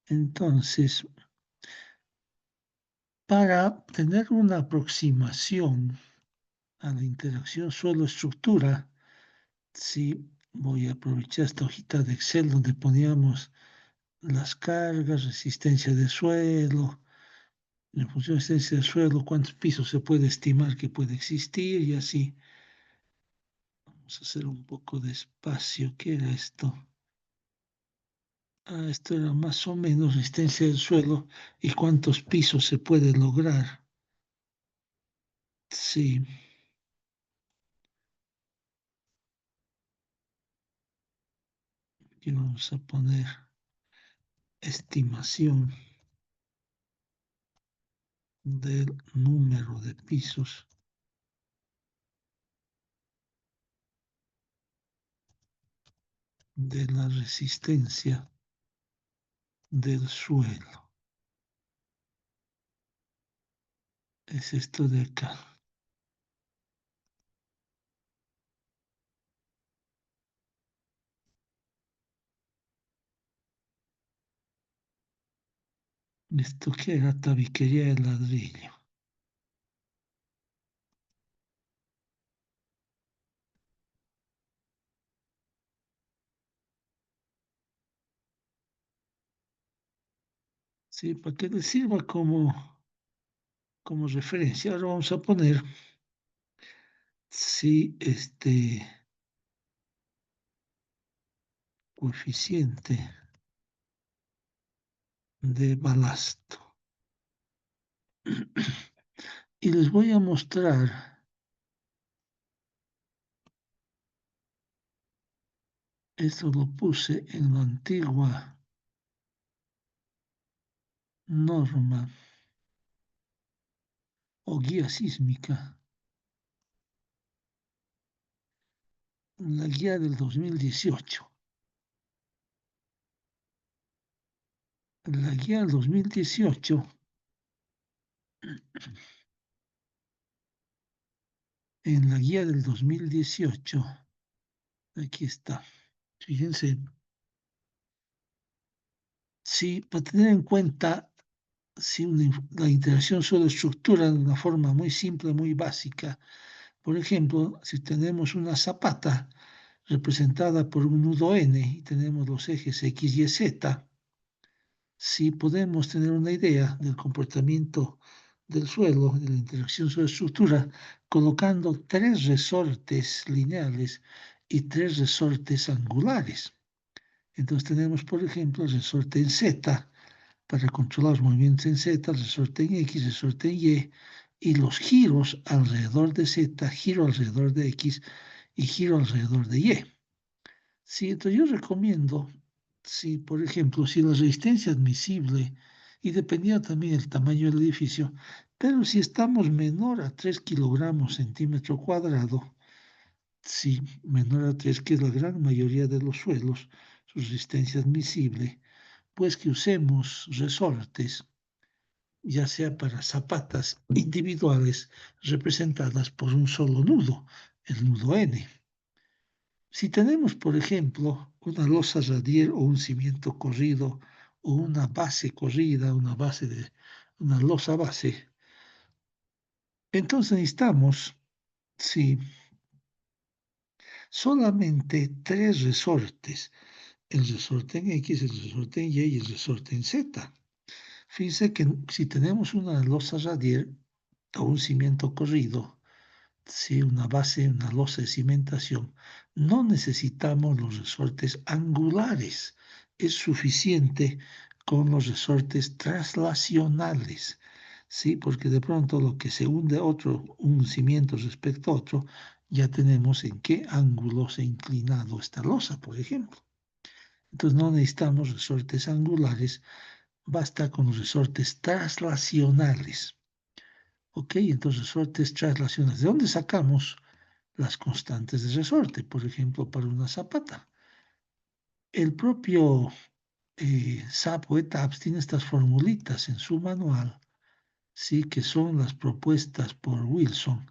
Entonces, para tener una aproximación a la interacción suelo-estructura, sí, voy a aprovechar esta hojita de Excel donde poníamos las cargas, resistencia de suelo, en función de resistencia de suelo, cuántos pisos se puede estimar que puede existir y así. Vamos a hacer un poco de espacio. ¿Qué era esto? Esto era más o menos resistencia del suelo y cuántos pisos se puede lograr. Sí, aquí vamos a poner estimación del número de pisos de la resistencia del suelo. Es esto de acá. Esto que era tabiquería de ladrillo. Sí, para que les sirva como referencia. Ahora vamos a poner, sí, coeficiente de balasto. Y les voy a mostrar, esto lo puse en la antigua norma o guía sísmica, la guía del 2018. La guía del 2018, en la guía del 2018, aquí está. Fíjense, sí, para tener en cuenta si la interacción solo estructura de una forma muy simple, muy básica. Por ejemplo, si tenemos una zapata representada por un nudo N y tenemos los ejes X, Y, Z, sí podemos tener una idea del comportamiento del suelo, de la interacción suelo-estructura, colocando tres resortes lineales y tres resortes angulares. Entonces tenemos, por ejemplo, el resorte en Z, para controlar los movimientos en Z, resorte en X, resorte en y los giros alrededor de Z, giro alrededor de X y giro alrededor de Y. Sí, entonces yo recomiendo, si por ejemplo, si la resistencia admisible, y dependiendo también del tamaño del edificio, pero si estamos menor a 3 kilogramos centímetro cuadrado, sí, menor a 3, que es la gran mayoría de los suelos, su resistencia admisible, pues que usemos resortes, ya sea para zapatas individuales representadas por un solo nudo, el nudo N. Si tenemos, por ejemplo, una losa radier o un cimiento corrido o una base corrida, una losa base, entonces necesitamos, sí, solamente tres resortes: el resorte en X, el resorte en Y el resorte en Z. Fíjense que si tenemos una losa radier o un cimiento corrido, sí, una base, una losa de cimentación, no necesitamos los resortes angulares. Es suficiente con los resortes traslacionales, sí, porque de pronto lo que se hunde un cimiento respecto a otro, ya tenemos en qué ángulo se ha inclinado esta losa, por ejemplo. Entonces no necesitamos resortes angulares, basta con los resortes traslacionales. Ok, entonces resortes traslacionales. ¿De dónde sacamos las constantes de resorte? Por ejemplo, para una zapata. El propio SAP o ETAPS tiene estas formulitas en su manual, sí, que son las propuestas por Wilson.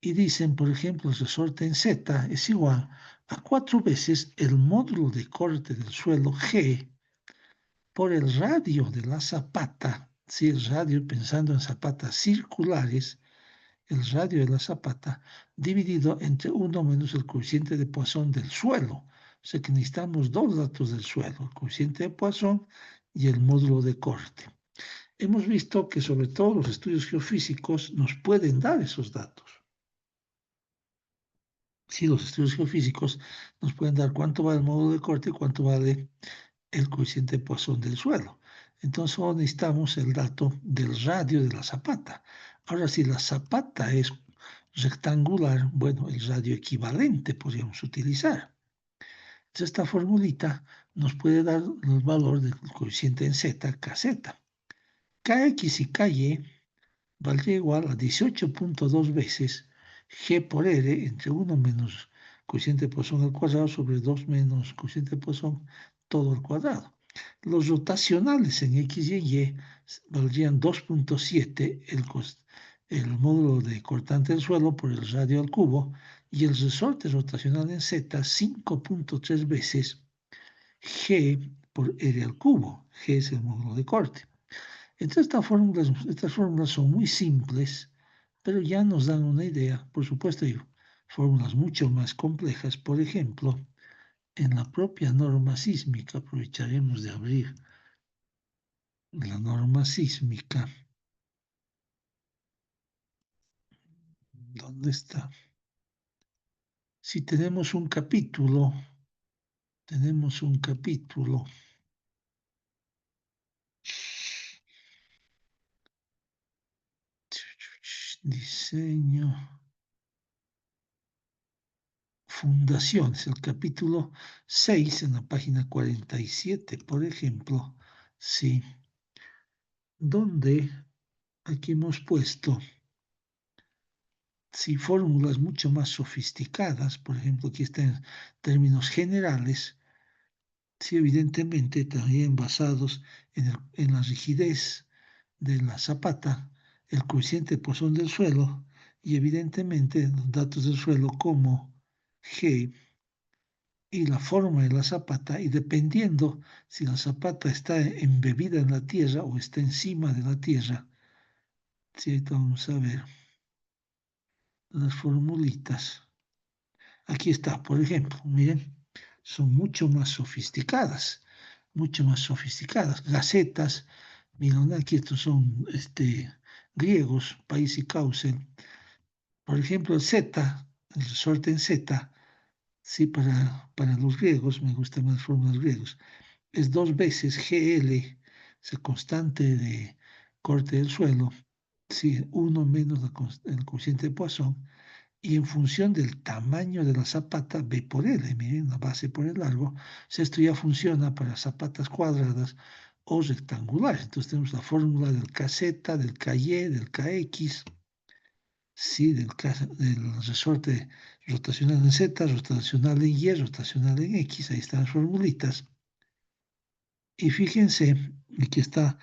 Y dicen, por ejemplo, el resorte en Z es igual a 4 veces el módulo de corte del suelo G por el radio de la zapata, si el radio, pensando en zapatas circulares, el radio de la zapata dividido entre 1 menos el coeficiente de Poisson del suelo. O sea que necesitamos dos datos del suelo, el coeficiente de Poisson y el módulo de corte. Hemos visto que sobre todo los estudios geofísicos nos pueden dar esos datos. Sí, los estudios geofísicos nos pueden dar cuánto vale el módulo de corte y cuánto vale el coeficiente de Poisson del suelo. Entonces solo necesitamos el dato del radio de la zapata. Ahora, si la zapata es rectangular, bueno, el radio equivalente podríamos utilizar. Entonces esta formulita nos puede dar el valor del coeficiente en z, kz. Kx y ky valdría igual a 18.2 veces G por R entre 1 menos coeficiente de Poisson al cuadrado sobre 2 menos coeficiente de Poisson todo al cuadrado. Los rotacionales en X y Y valdrían 2.7 el módulo de cortante del suelo por el radio al cubo y el resorte rotacional en Z 5.3 veces G por R al cubo. G es el módulo de corte. Entonces estas fórmulas son muy simples, pero ya nos dan una idea. Por supuesto, hay fórmulas mucho más complejas. Por ejemplo, en la propia norma sísmica, aprovecharemos de abrir la norma sísmica. ¿Dónde está? Si tenemos un capítulo, diseño, fundaciones, el capítulo 6 en la página 47, por ejemplo, sí, donde aquí hemos puesto sí, fórmulas mucho más sofisticadas, por ejemplo, aquí están términos generales, sí, evidentemente también basados en la rigidez de la zapata, el coeficiente de Poisson del suelo y evidentemente los datos del suelo como G y la forma de la zapata, y dependiendo si la zapata está embebida en la tierra o está encima de la tierra. Sí, vamos a ver las formulitas. Aquí está, por ejemplo, miren, son mucho más sofisticadas, mucho más sofisticadas. Gacetas, miren, aquí estos son griegos, país y causa. Por ejemplo, el Z, el resorte en Z, sí, para los griegos, me gustan más fórmulas griegos, es 2 veces GL, esa constante de corte del suelo, sí, 1 menos el coeficiente de Poisson, y en función del tamaño de la zapata, B por L, miren, la base por el largo, esto ya funciona para zapatas cuadradas o rectangulares. Entonces tenemos la fórmula del KZ, del KY, del KX, sí, del resorte rotacional en Z, rotacional en Y, rotacional en X, ahí están las formulitas. Y fíjense, aquí está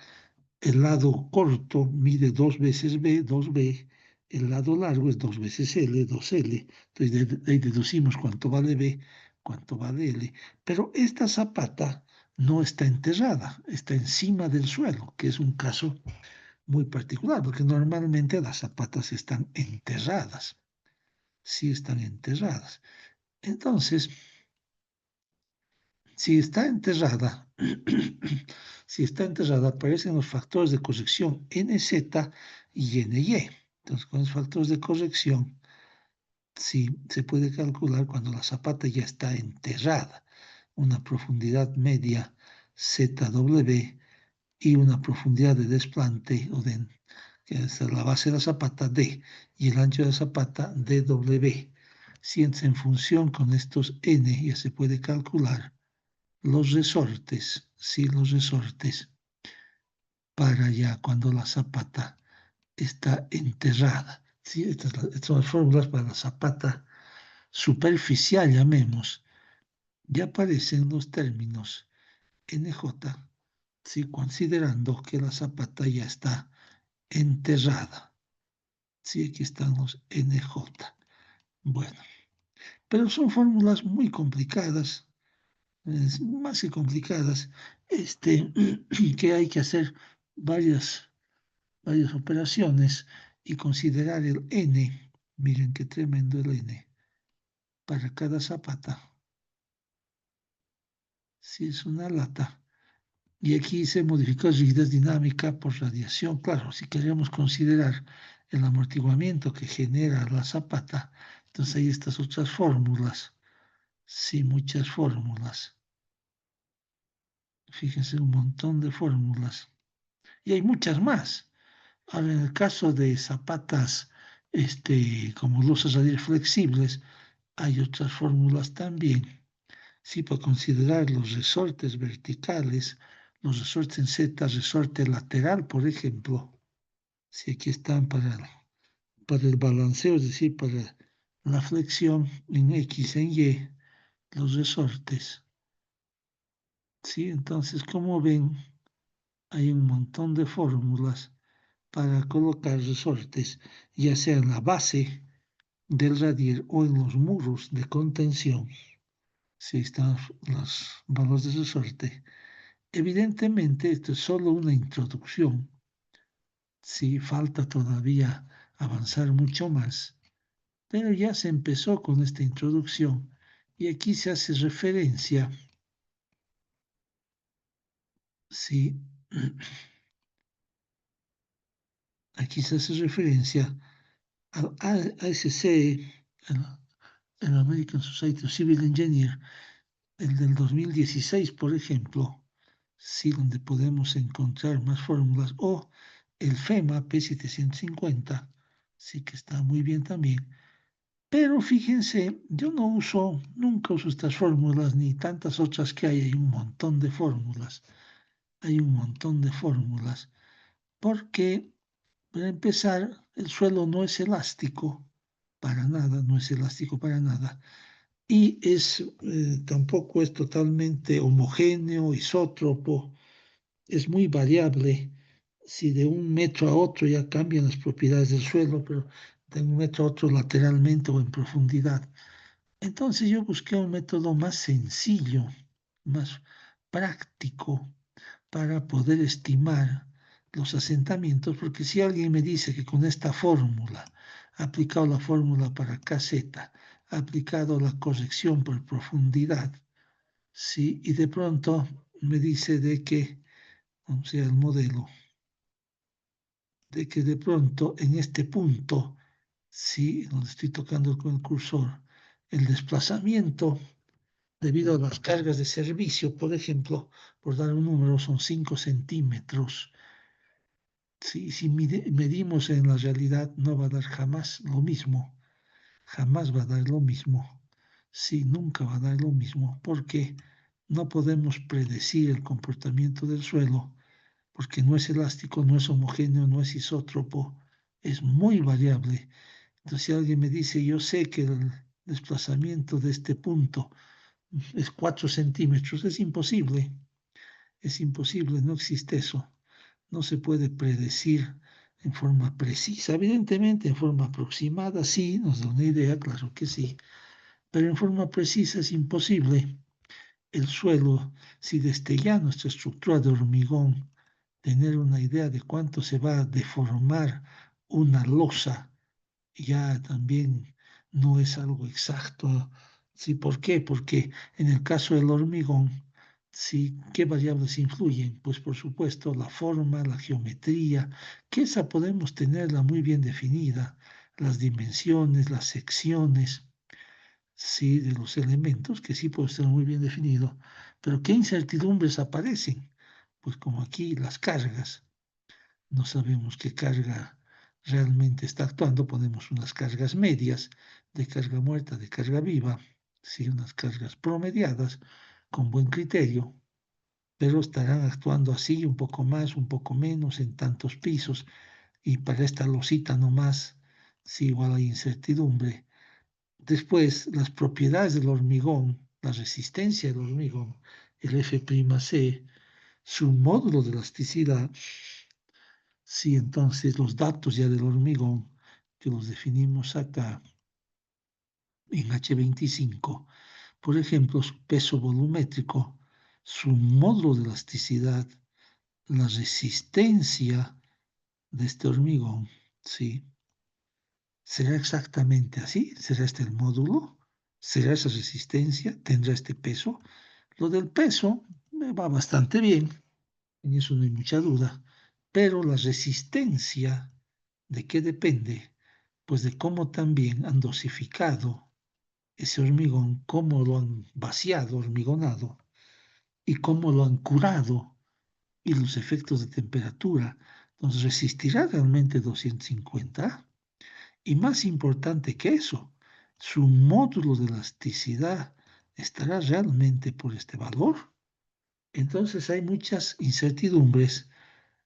el lado corto, mide 2 veces B, 2B, el lado largo es 2 veces L, 2L. Entonces de ahí deducimos cuánto vale B, cuánto vale L. Pero esta zapata no está enterrada, está encima del suelo, que es un caso muy particular, porque normalmente las zapatas están enterradas, sí están enterradas. Entonces, si está enterrada, si está enterrada, aparecen los factores de corrección NZ y NY. Entonces, con los factores de corrección, sí se puede calcular cuando la zapata ya está enterrada, una profundidad media ZW y una profundidad de desplante, que es la base de la zapata D, y el ancho de la zapata DW. Si en función con estos N ya se puede calcular los resortes, sí, los resortes, para ya cuando la zapata está enterrada. ¿Sí? Estas son las fórmulas para la zapata superficial, llamemos. Ya aparecen los términos NJ, ¿sí? Considerando que la zapata ya está enterrada. Sí, aquí están los NJ. Bueno, pero son fórmulas muy complicadas. es más que complicadas, este, que hay que hacer varias, varias operaciones y considerar el N. Miren qué tremendo el N para cada zapata. Si es una lata. Y aquí se modificó rigidez dinámica por radiación. Claro, si queremos considerar el amortiguamiento que genera la zapata, entonces hay estas otras fórmulas. Sí, muchas fórmulas. Fíjense, un montón de fórmulas. Y hay muchas más. Ahora, en el caso de zapatas como luces radiales flexibles, hay otras fórmulas también. Sí, para considerar los resortes verticales, los resortes en Z, resorte lateral, por ejemplo. Si aquí están para el balanceo, es decir, para la flexión en X, en Y, los resortes. Sí, entonces, como ven, hay un montón de fórmulas para colocar resortes, ya sea en la base del radier o en los muros de contención. Si están los valores de resorte. Evidentemente, esto es solo una introducción. Sí, falta todavía avanzar mucho más, pero ya se empezó con esta introducción y aquí se hace referencia, sí, aquí se hace referencia al ASC, el American Society of Civil Engineers, el del 2016, por ejemplo, sí, donde podemos encontrar más fórmulas, o el FEMA P750, sí que está muy bien también. Pero fíjense, yo nunca uso estas fórmulas ni tantas otras que hay un montón de fórmulas, hay un montón de fórmulas, porque para empezar, el suelo no es elástico para nada, no es elástico para nada, y tampoco es totalmente homogéneo, isótropo, es muy variable. Si de un metro a otro ya cambian las propiedades del suelo, pero de un metro a otro lateralmente o en profundidad. Entonces yo busqué un método más sencillo, más práctico para poder estimar los asentamientos, porque si alguien me dice que con esta fórmula, ha aplicado la fórmula para KZ, ha aplicado la corrección por profundidad, sí, y de pronto me dice de que, o sea, el modelo, de que de pronto en este punto, sí, donde estoy tocando con el cursor, el desplazamiento debido a las cargas de servicio, por ejemplo, por dar un número, son 5 centímetros. Si medimos en la realidad, no va a dar jamás lo mismo, jamás va a dar lo mismo. Sí, nunca va a dar lo mismo, porque no podemos predecir el comportamiento del suelo, porque no es elástico, no es homogéneo, no es isótropo, es muy variable. Entonces, si alguien me dice, yo sé que el desplazamiento de este punto es 4 centímetros, es imposible, no existe eso. No se puede predecir en forma precisa. Evidentemente, en forma aproximada sí, nos da una idea, claro que sí, pero en forma precisa es imposible. El suelo, si desde ya nuestra estructura de hormigón, tener una idea de cuánto se va a deformar una losa ya también no es algo exacto. ¿Sí? ¿Por qué? Porque en el caso del hormigón, ¿sí? ¿Qué variables influyen? Pues por supuesto la forma, la geometría, que esa podemos tenerla muy bien definida, las dimensiones, las secciones, sí, de los elementos, que sí puede estar muy bien definido, pero ¿qué incertidumbres aparecen? Pues como aquí las cargas, no sabemos qué carga realmente está actuando, ponemos unas cargas medias de carga muerta, de carga viva, sí, unas cargas promediadas con buen criterio, pero estarán actuando así un poco más, un poco menos en tantos pisos y para esta losita nomás, sí, igual hay incertidumbre. Después, las propiedades del hormigón, la resistencia del hormigón, el F'C, su módulo de elasticidad. Sí, entonces los datos ya del hormigón, que los definimos acá en H25, Por ejemplo, su peso volumétrico, su módulo de elasticidad, la resistencia de este hormigón, ¿sí? ¿Será exactamente así? ¿Será este el módulo? ¿Será esa resistencia? ¿Tendrá este peso? Lo del peso me va bastante bien, en eso no hay mucha duda, pero la resistencia, ¿de qué depende? Pues de cómo también han dosificado ese hormigón, cómo lo han vaciado, hormigonado, y cómo lo han curado, y los efectos de temperatura. Entonces, ¿resistirá realmente 250? Y más importante que eso, su módulo de elasticidad estará realmente por este valor. Entonces hay muchas incertidumbres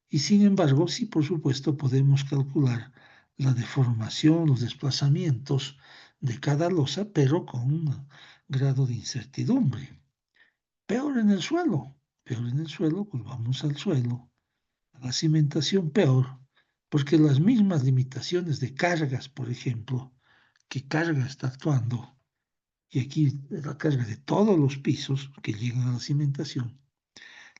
y sin embargo, sí, por supuesto, podemos calcular la deformación, los desplazamientos de cada losa, pero con un grado de incertidumbre. Peor en el suelo, pues vamos al suelo, a la cimentación peor, porque las mismas limitaciones de cargas, por ejemplo, qué carga está actuando, y aquí la carga de todos los pisos que llegan a la cimentación,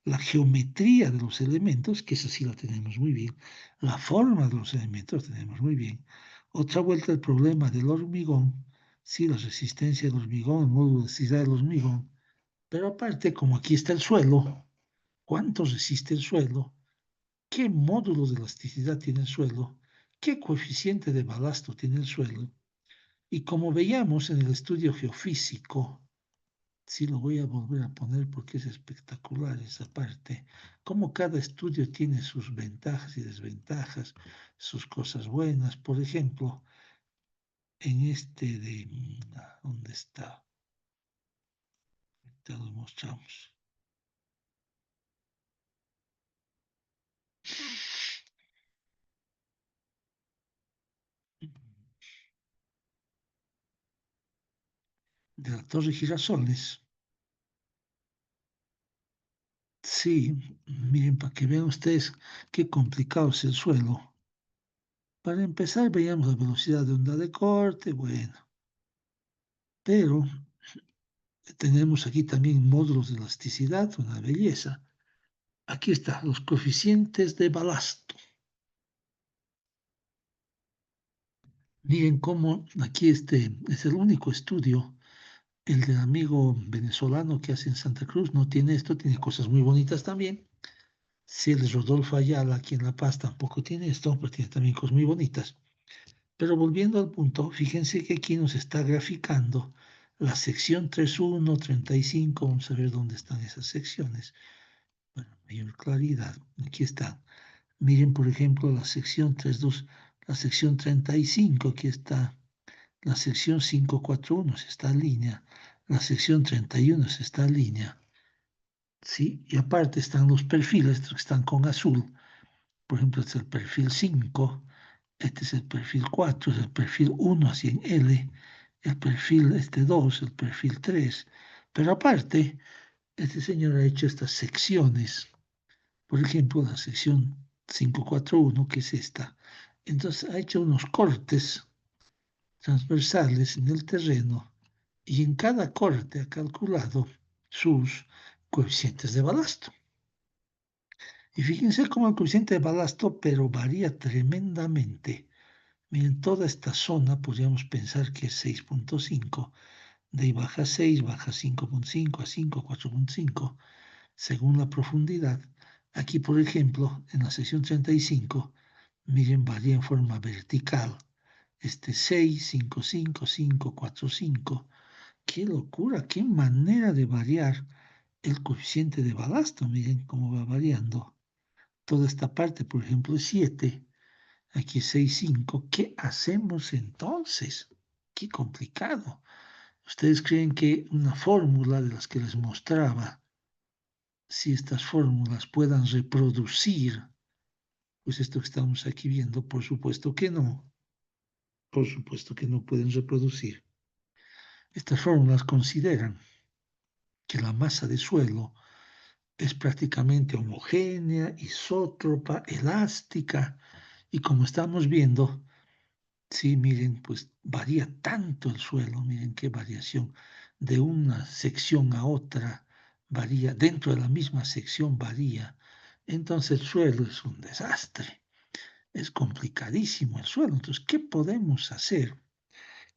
la geometría de los elementos, que esa sí la tenemos muy bien, la forma de los elementos la tenemos muy bien. Otra vuelta el problema del hormigón, sí, la resistencia del hormigón, el módulo de elasticidad del hormigón, pero aparte, como aquí está el suelo, ¿cuánto resiste el suelo? ¿Qué módulo de elasticidad tiene el suelo? ¿Qué coeficiente de balasto tiene el suelo? Y como veíamos en el estudio geofísico, sí lo voy a volver a poner porque es espectacular esa parte, cómo cada estudio tiene sus ventajas y desventajas, sus cosas buenas. Por ejemplo, en este de, ¿dónde está? Te lo mostramos. De la Torre Girasoles. Sí, miren, para que vean ustedes qué complicado es el suelo. Para empezar, veíamos la velocidad de onda de corte, bueno, pero tenemos aquí también módulos de elasticidad, una belleza. Aquí está, los coeficientes de balasto. Miren cómo aquí este es el único estudio, el del amigo venezolano que hace en Santa Cruz, no tiene esto, tiene cosas muy bonitas también. Si el de Rodolfo Ayala aquí en La Paz tampoco tiene esto, pero tiene también cosas muy bonitas. Pero volviendo al punto, fíjense que aquí nos está graficando la sección 3.1, 35, vamos a ver dónde están esas secciones. Bueno, mayor claridad, aquí está. Miren, por ejemplo, la sección 3.2, la sección 35, aquí está. La sección 541 se está en línea. La sección 31 se está en línea. ¿Sí? Y aparte están los perfiles que están con azul. Por ejemplo, este es el perfil 5, este es el perfil 4, es el perfil 1 así en L, el perfil 2, el perfil 3. Pero aparte, este señor ha hecho estas secciones. Por ejemplo, la sección 541, que es esta. Entonces ha hecho unos cortes transversales en el terreno y en cada corte ha calculado sus coeficientes de balasto. Y fíjense cómo el coeficiente de balasto, pero varía tremendamente. Miren, toda esta zona podríamos pensar que es 6.5, de ahí baja 6, baja 5.5, a 5, 4.5, según la profundidad. Aquí, por ejemplo, en la sección 35, miren, varía en forma vertical. 6, 5, 5, 5, 4, 5. Qué locura, qué manera de variar el coeficiente de balasto. Miren cómo va variando. Toda esta parte, por ejemplo, es 7, aquí es 6, 5. ¿Qué hacemos entonces? Qué complicado. ¿Ustedes creen que una fórmula de las que les mostraba, si estas fórmulas puedan reproducir, pues esto que estamos aquí viendo? Por supuesto que no. Por supuesto que no pueden reproducir. Estas fórmulas consideran que la masa de suelo es prácticamente homogénea, isótropa, elástica, y como estamos viendo, sí, miren, pues varía tanto el suelo, miren qué variación. de una sección a otra varía, dentro de la misma sección varía, entonces el suelo es un desastre, es complicadísimo el suelo. Entonces, ¿qué podemos hacer?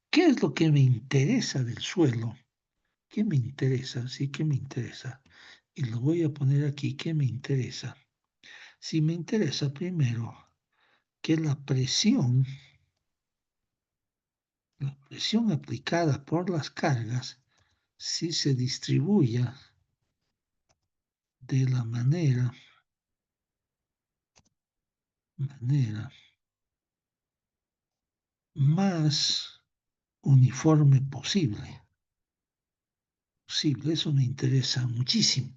¿Qué es lo que me interesa del suelo? ¿Qué me interesa? Sí, ¿qué me interesa? Y lo voy a poner aquí, ¿qué me interesa? Si me interesa primero que la presión aplicada por las cargas, si se distribuya de la manera más uniforme posible. Eso me interesa muchísimo.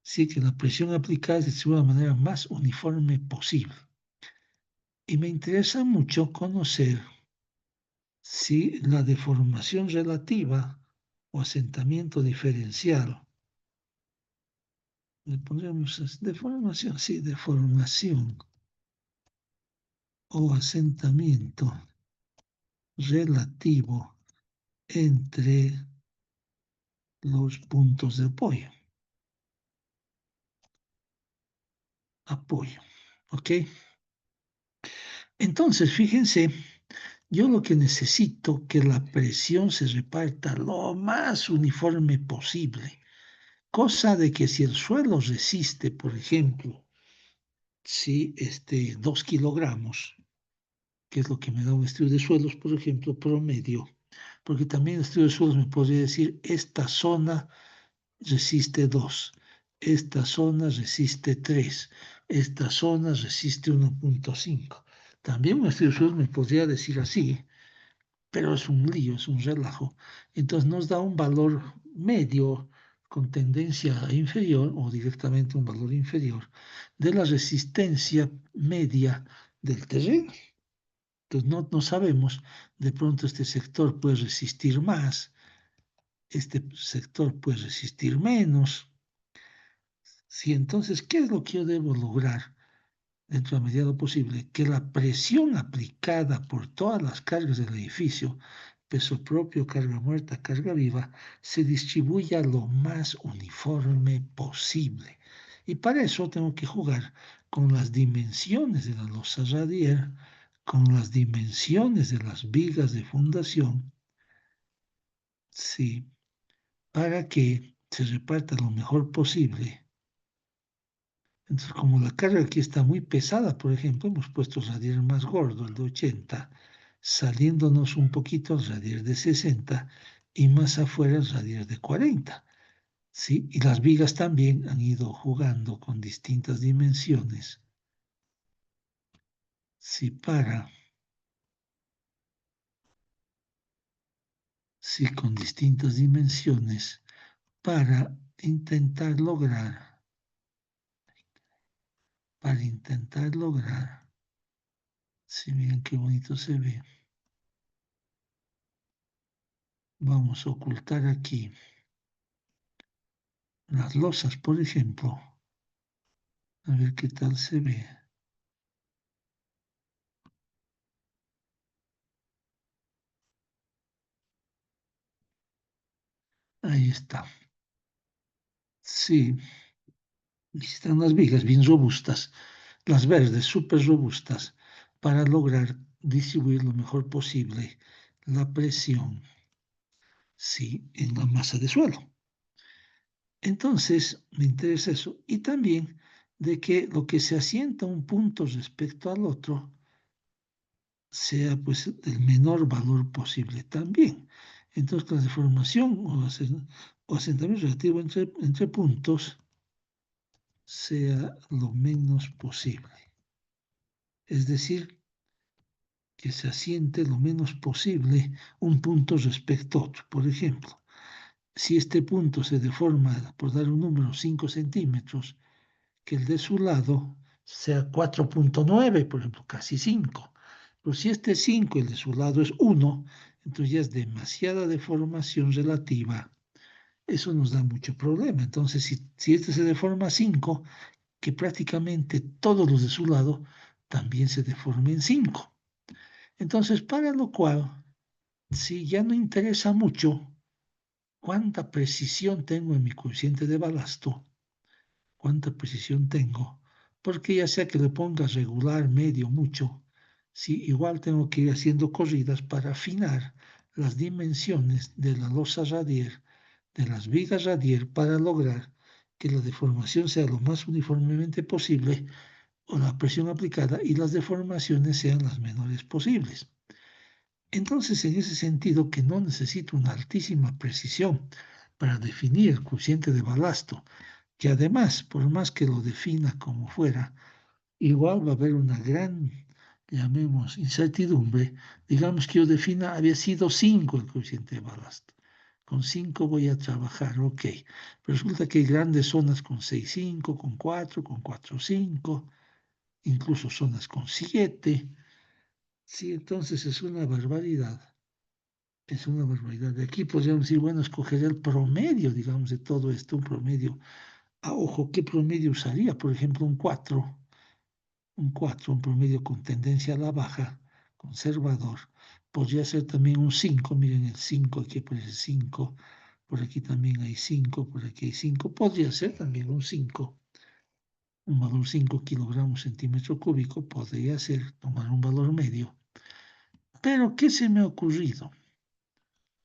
Sí, que la presión aplicada se distribuya de la manera más uniforme posible. Y me interesa mucho conocer si la deformación relativa o asentamiento diferencial, le pondremos deformación, sí, deformación o asentamiento relativo entre los puntos de apoyo, ¿ok? Entonces, fíjense, yo lo que necesito que la presión se reparta lo más uniforme posible, cosa de que si el suelo resiste, por ejemplo, si 2 kilogramos, que es lo que me da un estudio de suelos, por ejemplo, promedio, porque también el estudio de suelos me podría decir, esta zona resiste 2, esta zona resiste 3, esta zona resiste 1,5. También un estudio de suelos me podría decir así, pero es un lío, es un relajo. Entonces nos da un valor medio con tendencia inferior o directamente un valor inferior de la resistencia media del terreno. Entonces no sabemos, de pronto este sector puede resistir más, este sector puede resistir menos. Sí, entonces, ¿qué es lo que yo debo lograr dentro de la medida de lo posible? Que la presión aplicada por todas las cargas del edificio, peso propio, carga muerta, carga viva, se distribuya lo más uniforme posible. Y para eso tengo que jugar con las dimensiones de la losa radier, con las dimensiones de las vigas de fundación, sí, para que se reparta lo mejor posible. Entonces, como la carga aquí está muy pesada, por ejemplo, hemos puesto el radier más gordo, el de 80, saliéndonos un poquito el radier de 60 y más afuera el radier de 40. ¿Sí? Y las vigas también han ido jugando con distintas dimensiones. Sí, sí, con distintas dimensiones para intentar lograr, si miren qué bonito se ve. Vamos a ocultar aquí las losas, por ejemplo. A ver qué tal se ve. Ahí está. Sí, están las vigas bien robustas, las verdes súper robustas, para lograr distribuir lo mejor posible la presión, sí, en la masa de suelo. Entonces, me interesa eso. Y también de que lo que se asienta un punto respecto al otro sea pues el menor valor posible también. Entonces, la deformación o asentamiento relativo entre puntos sea lo menos posible. Es decir, que se asiente lo menos posible un punto respecto a otro. Por ejemplo, si este punto se deforma, por dar un número, 5 centímetros, que el de su lado sea 4,9, por ejemplo, casi 5. Pero si este es 5 y el de su lado es 1, entonces ya es demasiada deformación relativa. Eso nos da mucho problema. Entonces, si este se deforma 5, que prácticamente todos los de su lado también se deformen 5. Entonces, para lo cual, si ya no interesa mucho cuánta precisión tengo en mi coeficiente de balasto, cuánta precisión tengo, porque ya sea que le ponga regular, medio, mucho, si igual tengo que ir haciendo corridas para afinar las dimensiones de la losa radier, de las vigas radier, para lograr que la deformación sea lo más uniformemente posible o la presión aplicada y las deformaciones sean las menores posibles. Entonces, en ese sentido, que no necesito una altísima precisión para definir el coeficiente de balasto, que además, por más que lo defina como fuera, igual va a haber una gran, llamemos, incertidumbre. Digamos que yo defina, había sido 5 el coeficiente de balasto. Con 5 voy a trabajar, ok. Pero resulta que hay grandes zonas con 6,5, con 4,5, incluso zonas con 7. Sí, entonces es una barbaridad. Es una barbaridad. De aquí podríamos decir, bueno, escoger el promedio, digamos, de todo esto, un promedio. Ojo, ¿qué promedio usaría? Por ejemplo, un promedio con tendencia a la baja, conservador. Podría ser también un 5. Miren el 5, aquí aparece 5. Por aquí también hay 5, por aquí hay 5. Podría ser también un 5. Un valor 5 kilogramos centímetro cúbico podría ser tomar un valor medio. Pero, ¿qué se me ha ocurrido?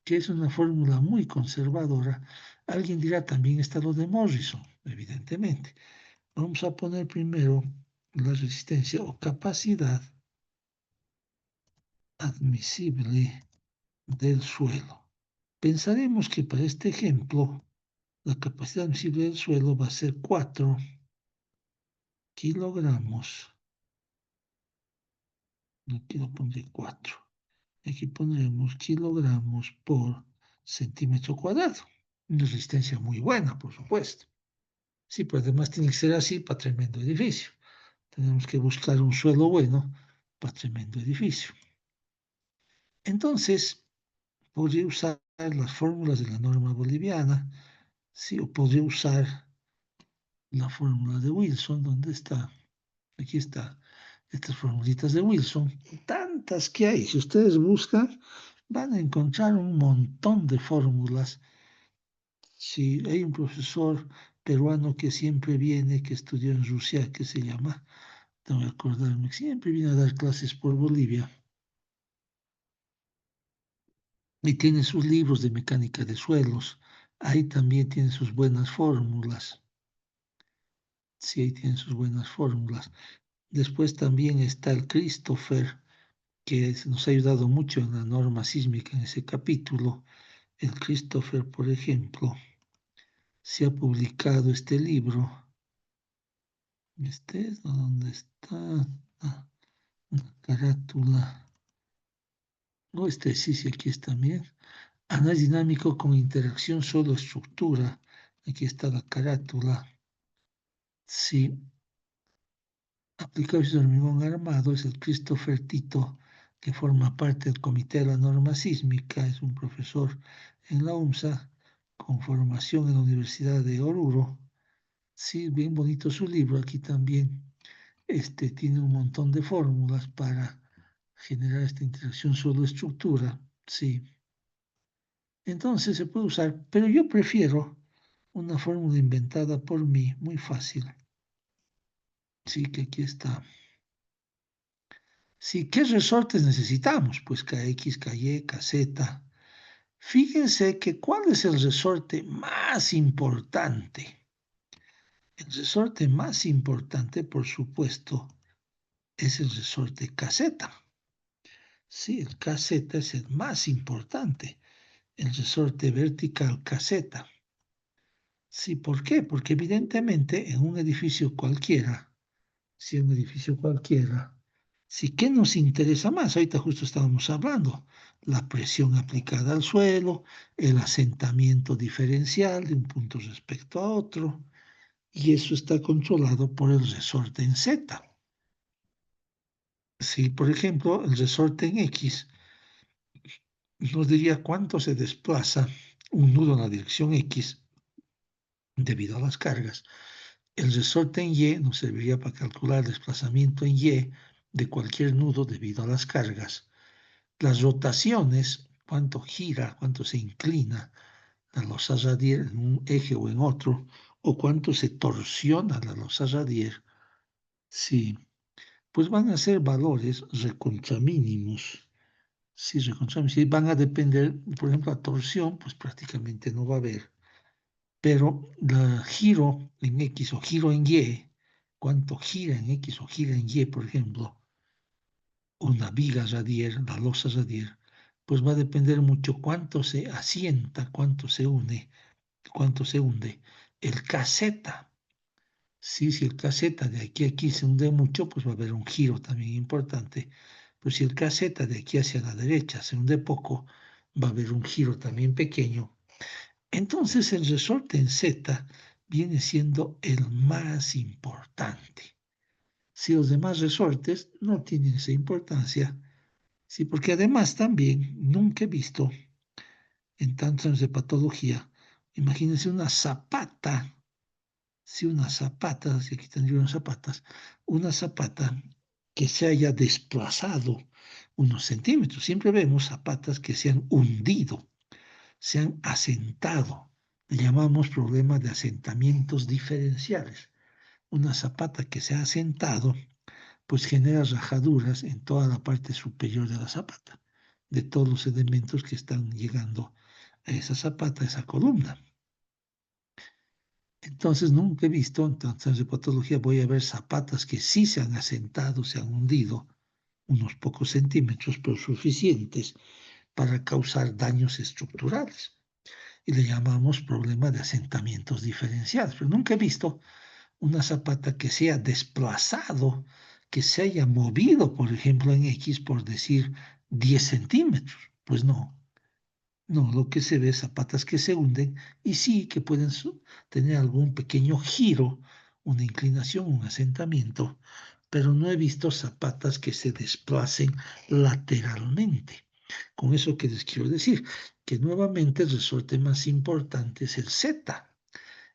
Que es una fórmula muy conservadora. Alguien dirá, también está lo de Morrison, evidentemente. Vamos a poner primero la resistencia o capacidad admisible del suelo. Pensaremos que para este ejemplo, la capacidad admisible del suelo va a ser 4 kilogramos. Aquí lo pondré 4. Aquí pondremos kilogramos por centímetro cuadrado. Una resistencia muy buena, por supuesto. Sí, pero además tiene que ser así para tremendo edificio. Tenemos que buscar un suelo bueno para tremendo edificio. Entonces, podría usar las fórmulas de la norma boliviana, sí, o podría usar la fórmula de Wilson. ¿Dónde está? Aquí está. Estas formulitas de Wilson, tantas que hay. Si ustedes buscan, van a encontrar un montón de fórmulas. Sí, hay un profesor peruano que siempre viene, que estudió en Rusia, que se llama, tengo que acordarme, siempre viene a dar clases por Bolivia. Y tiene sus libros de mecánica de suelos. Ahí también tiene sus buenas fórmulas. Sí, ahí tiene sus buenas fórmulas. Después también está el Christopher, que nos ha ayudado mucho en la norma sísmica en ese capítulo. El Christopher, por ejemplo, se ha publicado este libro. Este es donde está una carátula. No, este sí, sí, aquí está bien. Análisis dinámico con interacción solo estructura. Aquí está la carátula. Sí, aplicables de hormigón armado es el Christopher Tito, que forma parte del Comité de la Norma Sísmica, es un profesor en la UMSA, con formación en la Universidad de Oruro. Sí, bien bonito su libro, aquí también tiene un montón de fórmulas para generar esta interacción solo-estructura, sí. Entonces se puede usar, pero yo prefiero una fórmula inventada por mí, muy fácil. Sí, que aquí está. Sí, ¿qué resortes necesitamos? Pues KX, KY, KZ. Fíjense que ¿cuál es el resorte más importante? El resorte más importante, por supuesto, es el resorte KZ. Sí, el KZ es el más importante, el resorte vertical KZ. Sí, ¿por qué? Porque evidentemente en un edificio cualquiera, si un edificio cualquiera, sí, ¿qué nos interesa más? Ahorita justo estábamos hablando, la presión aplicada al suelo, el asentamiento diferencial de un punto respecto a otro, y eso está controlado por el resorte en Z. Si, por ejemplo, el resorte en X nos diría cuánto se desplaza un nudo en la dirección X debido a las cargas. El resorte en Y nos serviría para calcular el desplazamiento en Y de cualquier nudo debido a las cargas. Las rotaciones, cuánto gira, cuánto se inclina la losa radier en un eje o en otro, o cuánto se torsiona la losa radier, sí, pues van a ser valores recontramínimos. Sí, reconocemos, sí, van a depender, por ejemplo, la torsión, pues prácticamente no va a haber, pero el giro en X o giro en Y, cuánto gira en X o gira en Y, por ejemplo, una viga radier, la losa radier, pues va a depender mucho cuánto se asienta, cuánto se une, cuánto se hunde. El KZ, sí, si el KZ de aquí a aquí se hunde mucho, pues va a haber un giro también importante. Pues si el KZ de aquí hacia la derecha se hunde poco, va a haber un giro también pequeño. Entonces el resorte en Z viene siendo el más importante. Si los demás resortes no tienen esa importancia, sí, porque además también nunca he visto en tantos años de patología, imagínense una zapata, si una zapata, si aquí tendría unas zapatas, una zapata que se haya desplazado unos centímetros. Siempre vemos zapatas que se han hundido, se han asentado. Le llamamos problema de asentamientos diferenciales. Una zapata que se ha asentado, pues genera rajaduras en toda la parte superior de la zapata, de todos los elementos que están llegando a esa zapata, a esa columna. Entonces nunca he visto, en tantas de patología, voy a ver zapatas que sí se han asentado, se han hundido unos pocos centímetros, pero suficientes para causar daños estructurales. Y le llamamos problema de asentamientos diferenciados. Pero nunca he visto una zapata que se haya desplazado, que se haya movido, por ejemplo, en X, por decir 10 centímetros. Pues no, no, lo que se ve es zapatas que se hunden y sí que pueden tener algún pequeño giro, una inclinación, un asentamiento, pero no he visto zapatas que se desplacen lateralmente. Con eso que les quiero decir, que nuevamente el resorte más importante es el Z.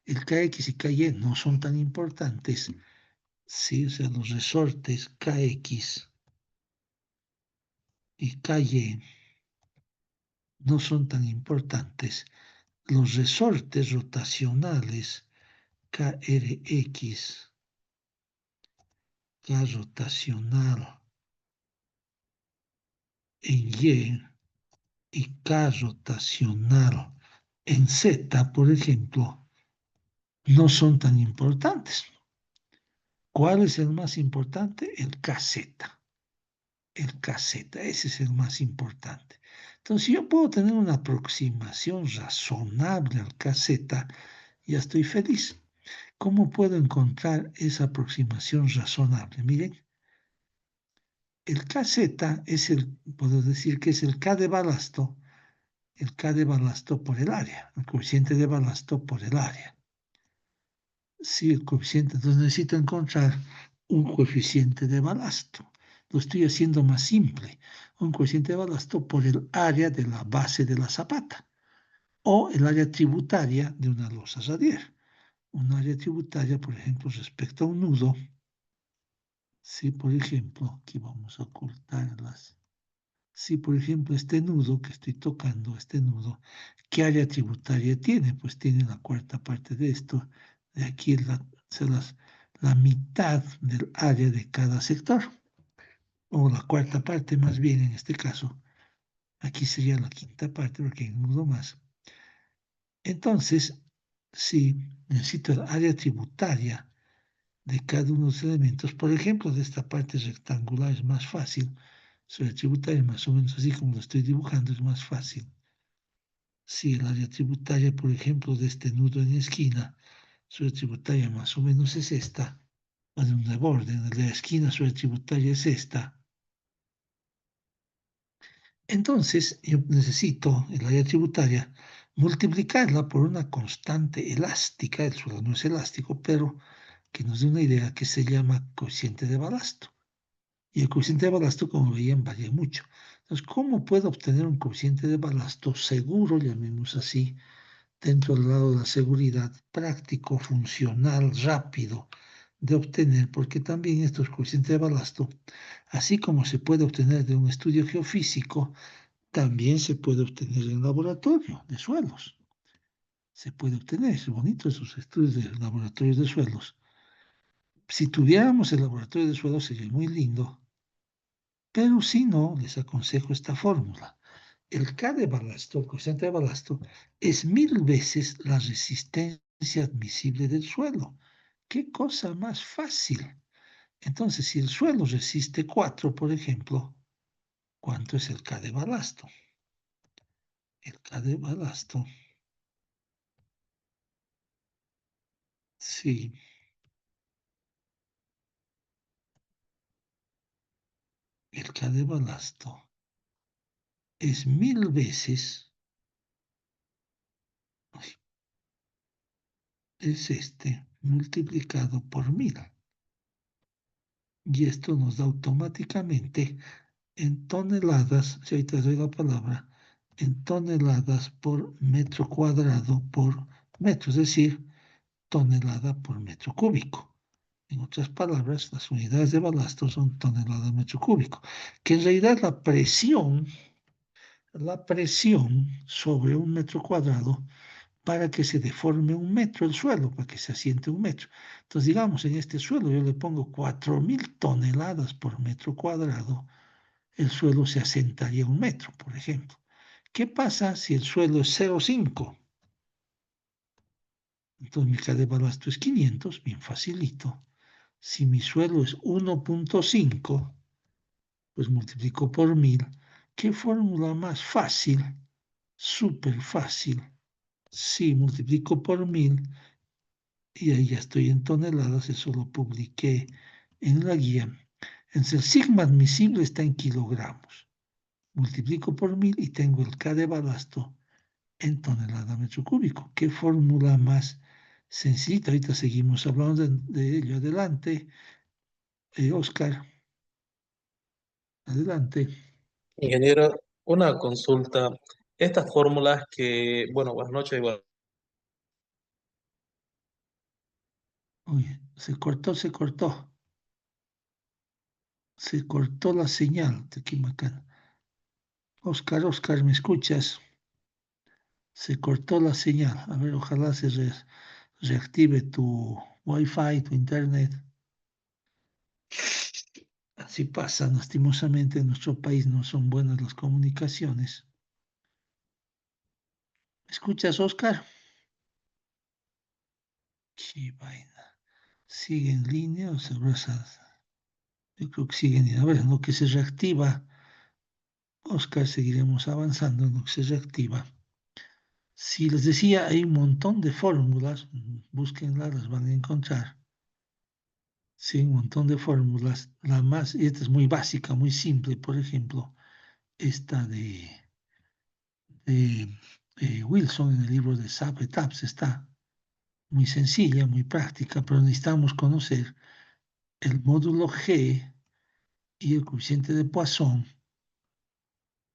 El KX y KY no son tan importantes, sí, o sea, los resortes KX y KY no son tan importantes. Los resortes rotacionales KRX, K rotacional en y K rotacional en Z, por ejemplo, no son tan importantes. ¿Cuál es el más importante? El KZ. El KZ, ese es el más importante. Entonces, si yo puedo tener una aproximación razonable al KZ, ya estoy feliz. ¿Cómo puedo encontrar esa aproximación razonable? Miren, el KZ es puedo decir que es el K de balasto por el área, el coeficiente de balasto por el área. Sí, el coeficiente, entonces necesito encontrar un coeficiente de balasto. Lo estoy haciendo más simple, un coeficiente de balasto por el área de la base de la zapata o el área tributaria de una losa radier. Un área tributaria, por ejemplo, respecto a un nudo. Si, por ejemplo, aquí vamos a ocultarlas. Si, por ejemplo, este nudo que estoy tocando, este nudo, ¿qué área tributaria tiene? Pues tiene la cuarta parte de esto. De aquí es la mitad del área de cada sector, o la cuarta parte más bien en este caso. Aquí sería la quinta parte porque hay un nudo más. Entonces, si necesito el área tributaria de cada uno de los elementos, por ejemplo, de esta parte rectangular es más fácil, sobre tributaria más o menos así como lo estoy dibujando es más fácil. Si el área tributaria, por ejemplo, de este nudo en esquina, su tributaria más o menos es esta, o de un borde, en la esquina su tributaria es esta. Entonces, yo necesito el área tributaria multiplicarla por una constante elástica, el suelo no es elástico, pero que nos dé una idea que se llama coeficiente de balasto. Y el coeficiente de balasto, como veían, varía mucho. Entonces, ¿cómo puedo obtener un coeficiente de balasto seguro, llamemos así, dentro del lado de la seguridad, práctico, funcional, rápido de obtener? Porque también estos coeficientes de balasto, así como se puede obtener de un estudio geofísico, también se puede obtener en laboratorio de suelos. se puede obtener. Es bonito esos estudios de laboratorios de suelos. Si tuviéramos el laboratorio de suelos sería muy lindo, pero si no, les aconsejo esta fórmula. El K de balasto, el coeficiente de balasto, es 1000 veces la resistencia admisible del suelo. ¿Qué cosa más fácil? Entonces, si el suelo resiste 4, por ejemplo, ¿cuánto es el K de balasto? El K de balasto, sí, el K de balasto es 1000 veces, es este, multiplicado por 1000. Y esto nos da automáticamente en toneladas, si ahorita doy la palabra, en toneladas por metro cuadrado por metro, es decir, tonelada por metro cúbico. En otras palabras, las unidades de balasto son tonelada metro cúbico, que en realidad la presión sobre un metro cuadrado para que se deforme un metro el suelo, para que se asiente un metro. Entonces, digamos, en este suelo yo le pongo 4000 toneladas por metro cuadrado, el suelo se asentaría un metro, por ejemplo. ¿Qué pasa si el suelo es 0,5? Entonces mi K de balasto es 500, bien facilito. Si mi suelo es 1,5, pues multiplico por 1000. ¿Qué fórmula más fácil? Súper fácil. Sí, multiplico por 1000 y ahí ya estoy en toneladas, eso lo publiqué en la guía. Entonces el sigma admisible está en kilogramos. Multiplico por 1000 y tengo el K de balasto en tonelada metro cúbico. ¿Qué fórmula más sencilla? Ahorita seguimos hablando de ello. Adelante, Oscar, adelante. Ingeniero, una consulta. Estas fórmulas que, bueno, buenas noches, igual. Oye, se cortó la señal de Quimacán. Oscar, ¿me escuchas? Se cortó la señal. A ver, ojalá se reactive tu Wi-Fi, tu internet. Así pasa, lastimosamente en nuestro país no son buenas las comunicaciones. ¿Escuchas, Oscar? Qué vaina. ¿Sigue en línea o se abraza? Yo creo que sigue en línea. A ver, en lo que se reactiva, Oscar, seguiremos avanzando en lo que se reactiva. Si les decía, hay un montón de fórmulas, búsquenlas, las van a encontrar. Sí, un montón de fórmulas. La más, y esta es muy básica, muy simple, por ejemplo, esta de Wilson en el libro de SAP ETAPS está muy sencilla, muy práctica, pero necesitamos conocer el módulo G y el coeficiente de Poisson,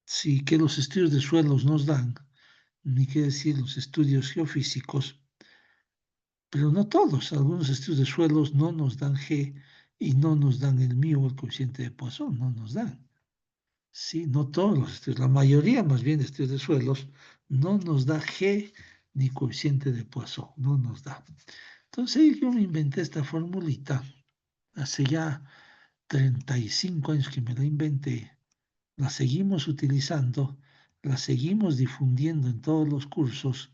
sí que los estudios de suelos nos dan, ni qué decir los estudios geofísicos, pero no todos, algunos estudios de suelos no nos dan G y no nos dan el mío, el coeficiente de Poisson, no nos dan. Sí, no todos los estudios, la mayoría más bien de estudios de suelos no nos da G ni coeficiente de Poisson, no nos da. Entonces yo me inventé esta formulita hace ya 35 años que me la inventé, la seguimos utilizando, la seguimos difundiendo en todos los cursos.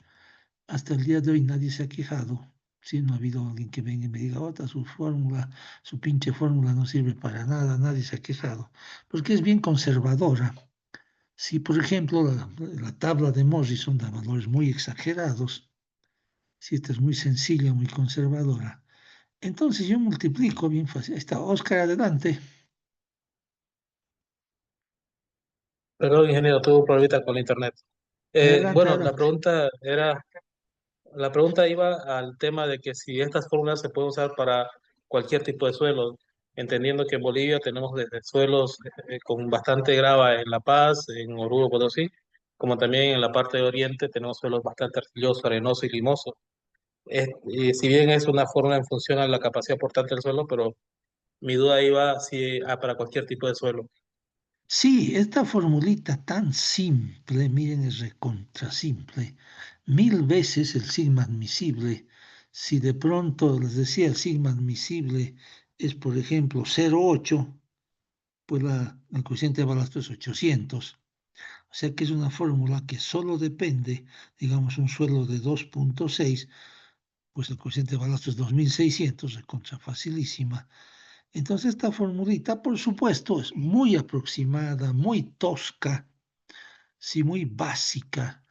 Hasta el día de hoy nadie se ha quejado. Si no ha habido alguien que venga y me diga, otra, su fórmula, su pinche fórmula no sirve para nada, nadie se ha quejado, porque es bien conservadora. Si, por ejemplo, la tabla de Morrison da valores muy exagerados, si esta es muy sencilla, muy conservadora, entonces yo multiplico bien fácil. Ahí está, Oscar, adelante. Perdón, ingeniero, tuve un problemita con la internet. Adelante, Bueno, adelante. la pregunta iba al tema de que si estas fórmulas se pueden usar para cualquier tipo de suelo, entendiendo que en Bolivia tenemos desde suelos con bastante grava en La Paz, en Oruro, Potosí, como también en la parte de Oriente tenemos suelos bastante arcillosos, arenosos y limosos. Y si bien es una fórmula en función a la capacidad portante del suelo, pero mi duda iba si para cualquier tipo de suelo. Sí, esta formulita tan simple, miren, es recontra simple. 1000 veces el sigma admisible. Si de pronto les decía el sigma admisible es, por ejemplo, 0,8, pues el coeficiente de balasto es 800. O sea que es una fórmula que solo depende, digamos, un suelo de 2,6, pues el coeficiente de balasto es 2600, recontra facilísima. Entonces esta formulita, por supuesto, es muy aproximada, muy tosca, sí, muy básica,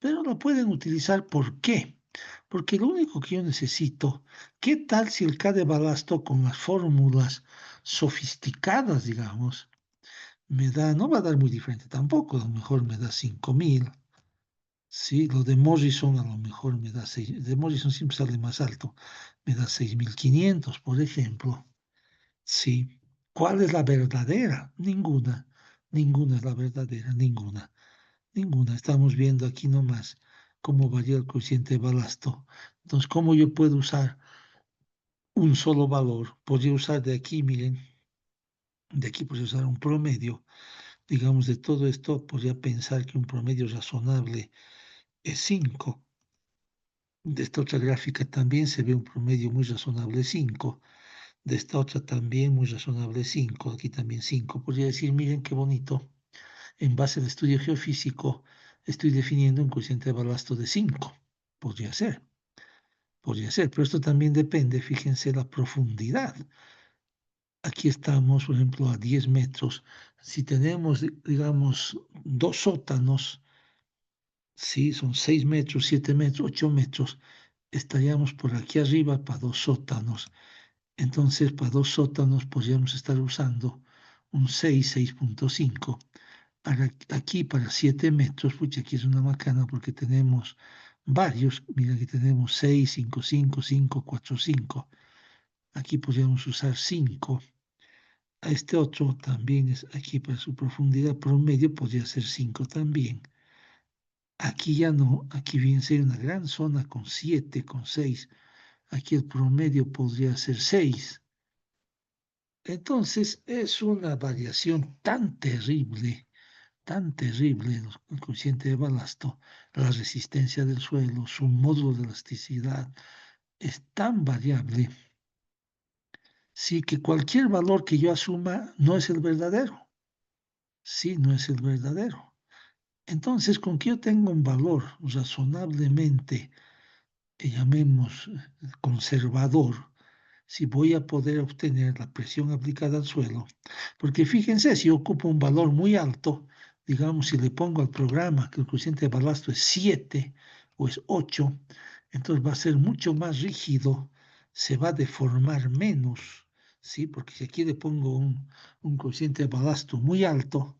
pero la pueden utilizar. ¿Por qué? Porque lo único que yo necesito, ¿qué tal si el K de balasto con las fórmulas sofisticadas, digamos, me da, no va a dar muy diferente tampoco, a lo mejor me da 5000, sí, lo de Morrison a lo mejor me da 6, de Morrison siempre sale más alto, me da 6500, por ejemplo. Sí. ¿Cuál es la verdadera? Ninguna. Ninguna es la verdadera, ninguna. Ninguna. Estamos viendo aquí nomás cómo varía el coeficiente de balasto. Entonces, ¿cómo yo puedo usar un solo valor? Podría usar de aquí, miren, de aquí podría usar un promedio. Digamos, de todo esto, podría pensar que un promedio razonable es 5. De esta otra gráfica también se ve un promedio muy razonable 5. De esta otra también muy razonable 5. Aquí también 5. Podría decir, miren qué bonito. En base al estudio geofísico, estoy definiendo un coeficiente de balasto de 5. Podría ser, pero esto también depende, fíjense, la profundidad. Aquí estamos, por ejemplo, a 10 metros. Si tenemos, digamos, dos sótanos, sí, son 6 metros, 7 metros, 8 metros, estaríamos por aquí arriba para dos sótanos. Entonces, para dos sótanos podríamos estar usando un 6,5. Aquí para 7 metros, pucha, aquí es una macana porque tenemos varios. Mira, que tenemos 6, 5, 5, 5, 4, 5. Aquí podríamos usar 5. A este otro también es aquí para su profundidad promedio, podría ser 5 también. Aquí ya no, aquí viene a ser una gran zona con 7, con 6. Aquí el promedio podría ser 6. Entonces es una variación tan terrible el coeficiente de balasto, la resistencia del suelo, su módulo de elasticidad, es tan variable, sí, que cualquier valor que yo asuma no es el verdadero, sí, no es el verdadero. Entonces, con que yo tenga un valor razonablemente, llamemos conservador, si voy a poder obtener la presión aplicada al suelo. Porque fíjense, si yo ocupo un valor muy alto, digamos, si le pongo al programa que el coeficiente de balasto es 7 o es 8, entonces va a ser mucho más rígido, se va a deformar menos, ¿sí? Porque si aquí le pongo un coeficiente de balasto muy alto,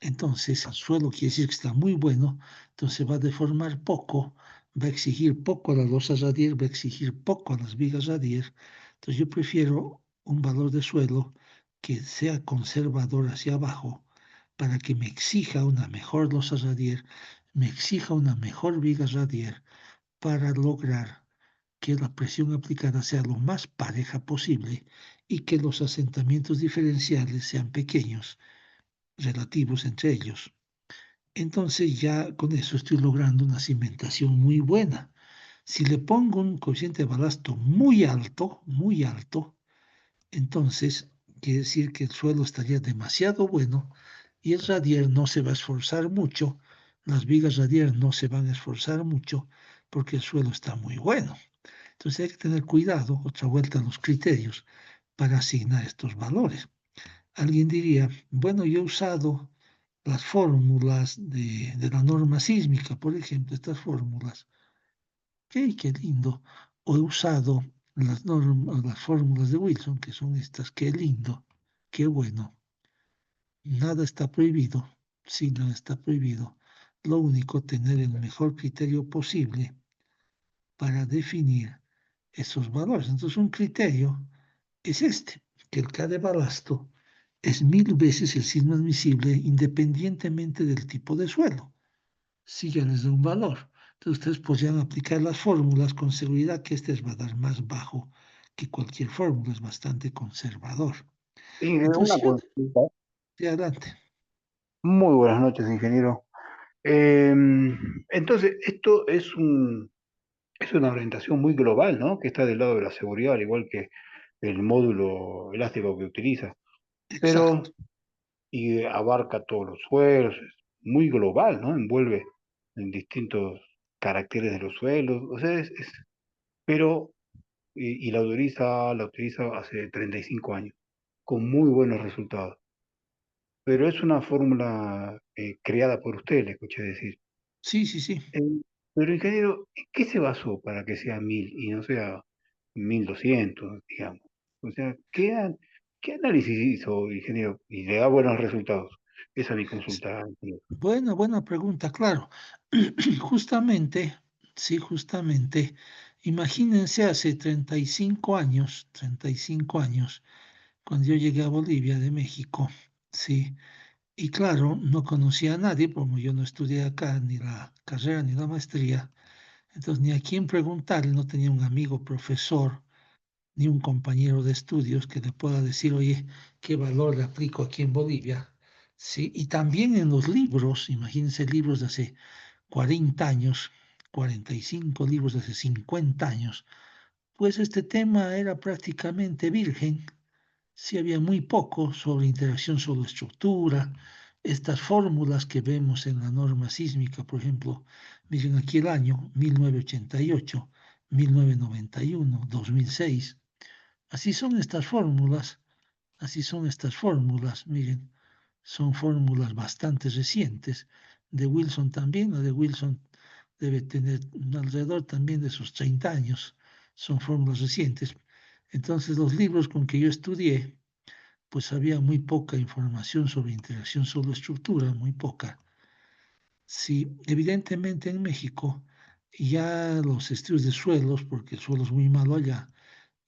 entonces el suelo quiere decir que está muy bueno, entonces va a deformar poco, va a exigir poco a las losas radier, va a exigir poco a las vigas radier. Entonces yo prefiero un valor de suelo que sea conservador hacia abajo para que me exija una mejor losa radier, me exija una mejor viga radier para lograr que la presión aplicada sea lo más pareja posible y que los asentamientos diferenciales sean pequeños, relativos entre ellos. Entonces ya con eso estoy logrando una cimentación muy buena. Si le pongo un coeficiente de balasto muy alto, entonces quiere decir que el suelo estaría demasiado bueno y el radier no se va a esforzar mucho, las vigas radier no se van a esforzar mucho porque el suelo está muy bueno. Entonces hay que tener cuidado, otra vuelta a los criterios para asignar estos valores. Alguien diría, bueno, yo he usado las fórmulas de la norma sísmica, por ejemplo, estas fórmulas. Qué lindo. O he usado las fórmulas de Wilson, que son estas. Qué lindo. Qué bueno. Nada está prohibido. Sí, nada está prohibido. Lo único, tener el mejor criterio posible para definir esos valores. Entonces, un criterio es este, que el K de balasto es 1000 veces el signo admisible independientemente del tipo de suelo. Si ya les da un valor. Entonces ustedes podrían aplicar las fórmulas con seguridad que este les va a dar más bajo que cualquier fórmula, es bastante conservador. Y Entonces, una consulta. Sí, adelante. Muy buenas noches, ingeniero. Entonces, esto es una orientación muy global, ¿no? Que está del lado de la seguridad, al igual que el módulo elástico que utiliza. Exacto. Pero, y abarca todos los suelos, es muy global, ¿no? Envuelve en distintos caracteres de los suelos. O sea, pero, y la utiliza hace 35 años, con muy buenos resultados. Pero es una fórmula creada por usted, le escuché decir. Sí, sí, sí. Eh, pero ingeniero, ¿en qué se basó para que sea 1000 y no sea 1200, digamos? O sea, ¿qué análisis hizo, ingeniero? Y le da buenos resultados. Esa es mi consulta, ingeniero. Buena, buena pregunta, claro. Justamente, sí, justamente, imagínense hace 35 años, cuando yo llegué a Bolivia de México, sí, y claro, no conocía a nadie, como yo no estudié acá ni la carrera ni la maestría, entonces ni a quién preguntarle, no tenía un amigo profesor ni un compañero de estudios que le pueda decir, oye, ¿qué valor le aplico aquí en Bolivia? Sí, y también en los libros, imagínense libros de hace 40 años, 45 libros de hace 50 años, pues este tema era prácticamente virgen. Sí había muy poco sobre interacción sobre estructura, estas fórmulas que vemos en la norma sísmica, por ejemplo, miren aquí el año 1988, 1991, 2006. Así son estas fórmulas, así son estas fórmulas, miren, son fórmulas bastante recientes. De Wilson también, la de Wilson debe tener alrededor también de sus 30 años, son fórmulas recientes. Entonces los libros con que yo estudié, pues había muy poca información sobre interacción sobre estructura, muy poca. Sí, evidentemente en México ya los estudios de suelos, porque el suelo es muy malo allá,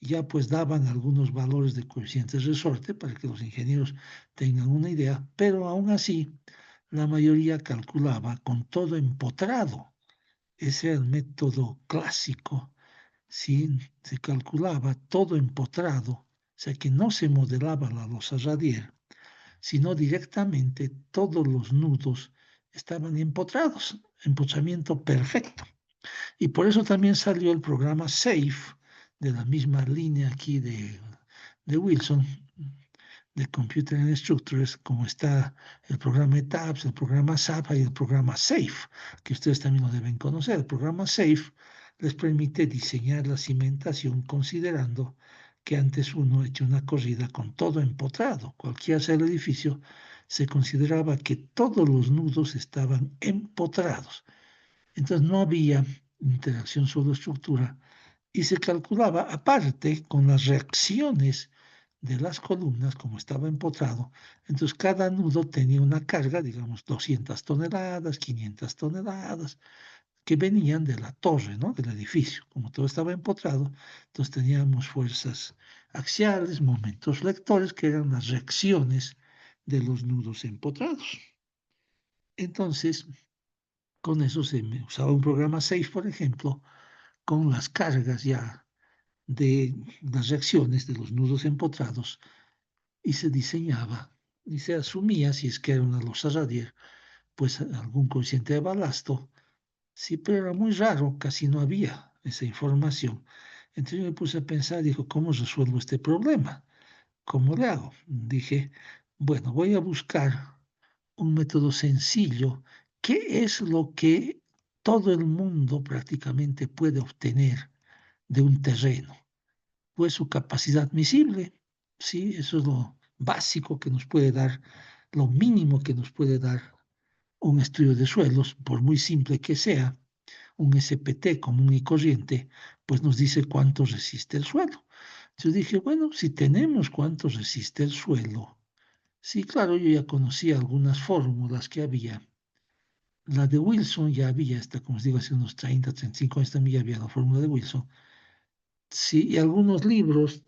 ya pues daban algunos valores de coeficientes resorte para que los ingenieros tengan una idea, pero aún así la mayoría calculaba con todo empotrado. Ese era el método clásico, ¿sí? Se calculaba todo empotrado, o sea que no se modelaba la losa radial, sino directamente todos los nudos estaban empotrados, empotramiento perfecto. Y por eso también salió el programa SAFE, de la misma línea aquí de Wilson, de Computer and Structures, como está el programa ETAPS, el programa SAPA y el programa SAFE, que ustedes también lo deben conocer. El programa SAFE les permite diseñar la cimentación considerando que antes uno hecho una corrida con todo empotrado. Cualquiera sea el edificio, se consideraba que todos los nudos estaban empotrados. Entonces no había interacción sobre estructura y se calculaba aparte con las reacciones de las columnas, como estaba empotrado. Entonces cada nudo tenía una carga, digamos 200 toneladas, 500 toneladas, que venían de la torre, ¿no? Del edificio. Como todo estaba empotrado, entonces teníamos fuerzas axiales, momentos lectores, que eran las reacciones de los nudos empotrados. Entonces, con eso se me usaba un programa SAFE, por ejemplo, con las cargas ya de las reacciones de los nudos empotrados y se diseñaba y se asumía, si es que era una losa radial, pues algún coeficiente de balasto. Sí, pero era muy raro, casi no había esa información. Entonces yo me puse a pensar, dijo, ¿cómo resuelvo este problema? ¿Cómo le hago? Dije, bueno, voy a buscar un método sencillo. ¿Qué es lo que todo el mundo prácticamente puede obtener de un terreno? Pues su capacidad admisible. Sí, eso es lo básico que nos puede dar, lo mínimo que nos puede dar un estudio de suelos, por muy simple que sea, un SPT común y corriente, pues nos dice cuánto resiste el suelo. Yo dije, bueno, si tenemos cuánto resiste el suelo, sí, claro, yo ya conocía algunas fórmulas que había. La de Wilson ya había, esta, como os digo, hace unos 30, 35 años también ya había la fórmula de Wilson. Sí, y algunos libros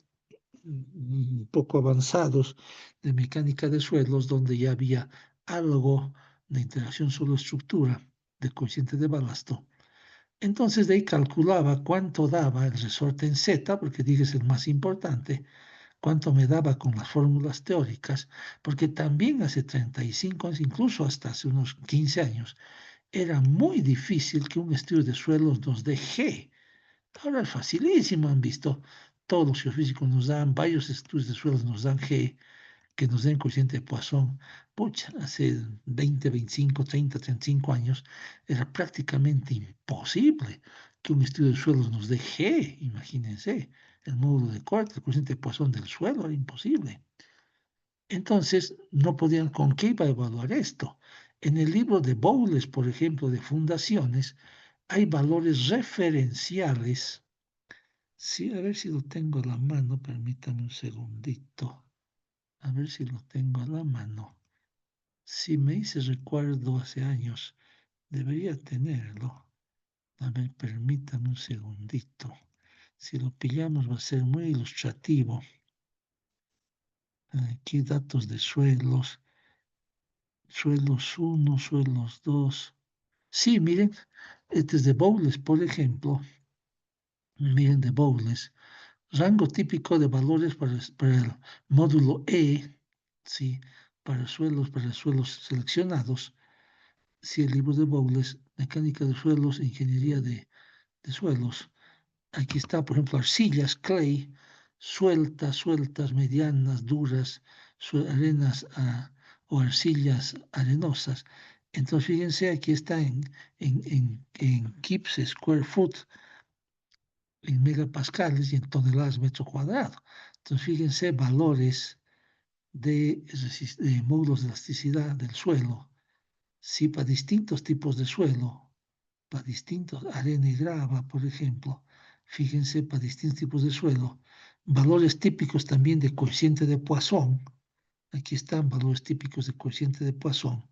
un poco avanzados de mecánica de suelos, donde ya había algo de interacción suelo-estructura, de coeficiente de balasto. Entonces de ahí calculaba cuánto daba el resorte en Z, porque dije es el más importante, cuánto me daba con las fórmulas teóricas, porque también hace 35 años, incluso hasta hace unos 15 años, era muy difícil que un estudio de suelos nos dé G. Ahora es facilísimo, han visto. Todos los geofísicos nos dan, varios estudios de suelos nos dan G, que nos den coeficiente de Poisson. Pucha, hace 20, 25, 30, 35 años era prácticamente imposible que un estudio de suelos nos dé G, imagínense. El módulo de corte, el coeficiente de Poisson del suelo, era imposible. Entonces, no podían, ¿con qué iba a evaluar esto? En el libro de Bowles, por ejemplo, de fundaciones, hay valores referenciales. Sí, a ver si lo tengo a la mano, permítame un segundito. A ver si lo tengo a la mano. Si me hice recuerdo hace años, debería tenerlo. A ver, permítame un segundito. Si lo pillamos va a ser muy ilustrativo. Aquí datos de suelos. Suelos 1, suelos 2. Sí, miren, este es de Bowles, por ejemplo. Miren, de Bowles. Rango típico de valores para el módulo E, ¿sí? Para suelos seleccionados. Sí, el libro de Bowles, Mecánica de suelos, Ingeniería de suelos. Aquí está, por ejemplo, arcillas, clay, sueltas, medianas, duras, arenas o arcillas arenosas. Entonces, fíjense, aquí está en kips square foot, en megapascales y en toneladas metro cuadrado. Entonces, fíjense, valores de módulos de elasticidad del suelo, sí, para distintos tipos de suelo, para distintos, arena y grava, por ejemplo, fíjense, para distintos tipos de suelo, valores típicos también de coeficiente de Poisson, aquí están valores típicos de coeficiente de Poisson,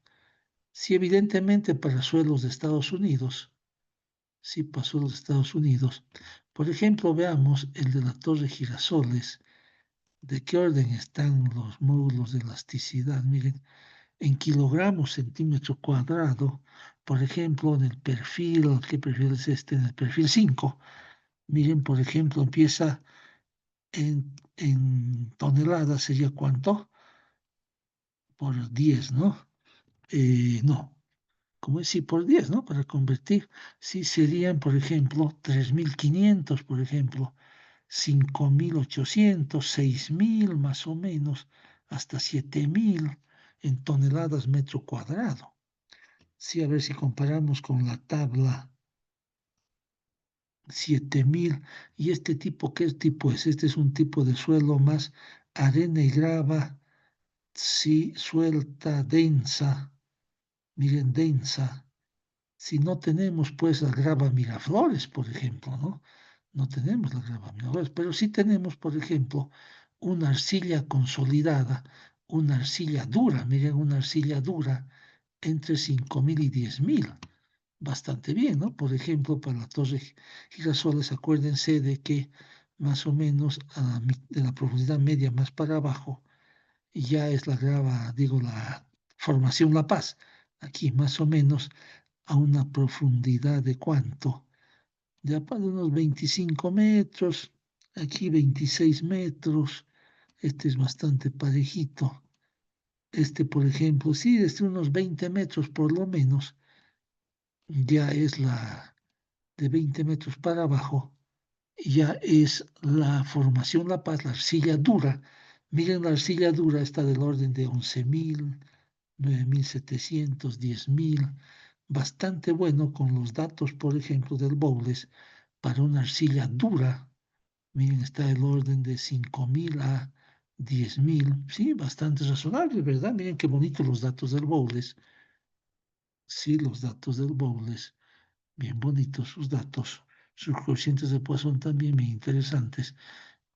sí, evidentemente para suelos de Estados Unidos, sí, para suelos de Estados Unidos, por ejemplo, veamos el de la Torre Girasoles, de qué orden están los módulos de elasticidad, miren, en kilogramos centímetro cuadrado, por ejemplo, en el perfil, ¿qué perfil es este? En el perfil 5, miren, por ejemplo, empieza en toneladas, ¿sería cuánto? Por 10, ¿no? No, ¿cómo es? Sí, por 10, ¿no? Para convertir, sí, serían, por ejemplo, 3.500, por ejemplo, 5.800, 6.000 más o menos, hasta 7.000 en toneladas metro cuadrado. Sí, a ver si comparamos con la tabla 7.000. ¿Y este tipo qué tipo es? Este es un tipo de suelo más arena y grava, sí, suelta, densa. Miren, densa. Si no tenemos pues la grava Miraflores, por ejemplo, ¿no? No tenemos la grava Miraflores, pero sí tenemos, por ejemplo, una arcilla consolidada, una arcilla dura, miren, una arcilla dura entre 5.000 y 10.000. Bastante bien, ¿no? Por ejemplo, para la Torre Girasoles, acuérdense de que más o menos de la profundidad media más para abajo ya es la grava, digo, la formación La Paz. Aquí más o menos a una profundidad de cuánto, ya para unos 25 metros, aquí 26 metros, este es bastante parejito. Este, por ejemplo, sí, desde unos 20 metros por lo menos, ya es la de 20 metros para abajo, ya es la formación La Paz, la arcilla dura. Miren, la arcilla dura está del orden de 11.000, 9.700, 10.000. Bastante bueno con los datos, por ejemplo, del Bowles para una arcilla dura. Miren, está del orden de 5.000 a 10.000. Sí, bastante razonable, ¿verdad? Miren qué bonitos los datos del Bowles. Sí, los datos del Bowles. Bien bonitos sus datos. Sus coeficientes de Poisson también bien interesantes.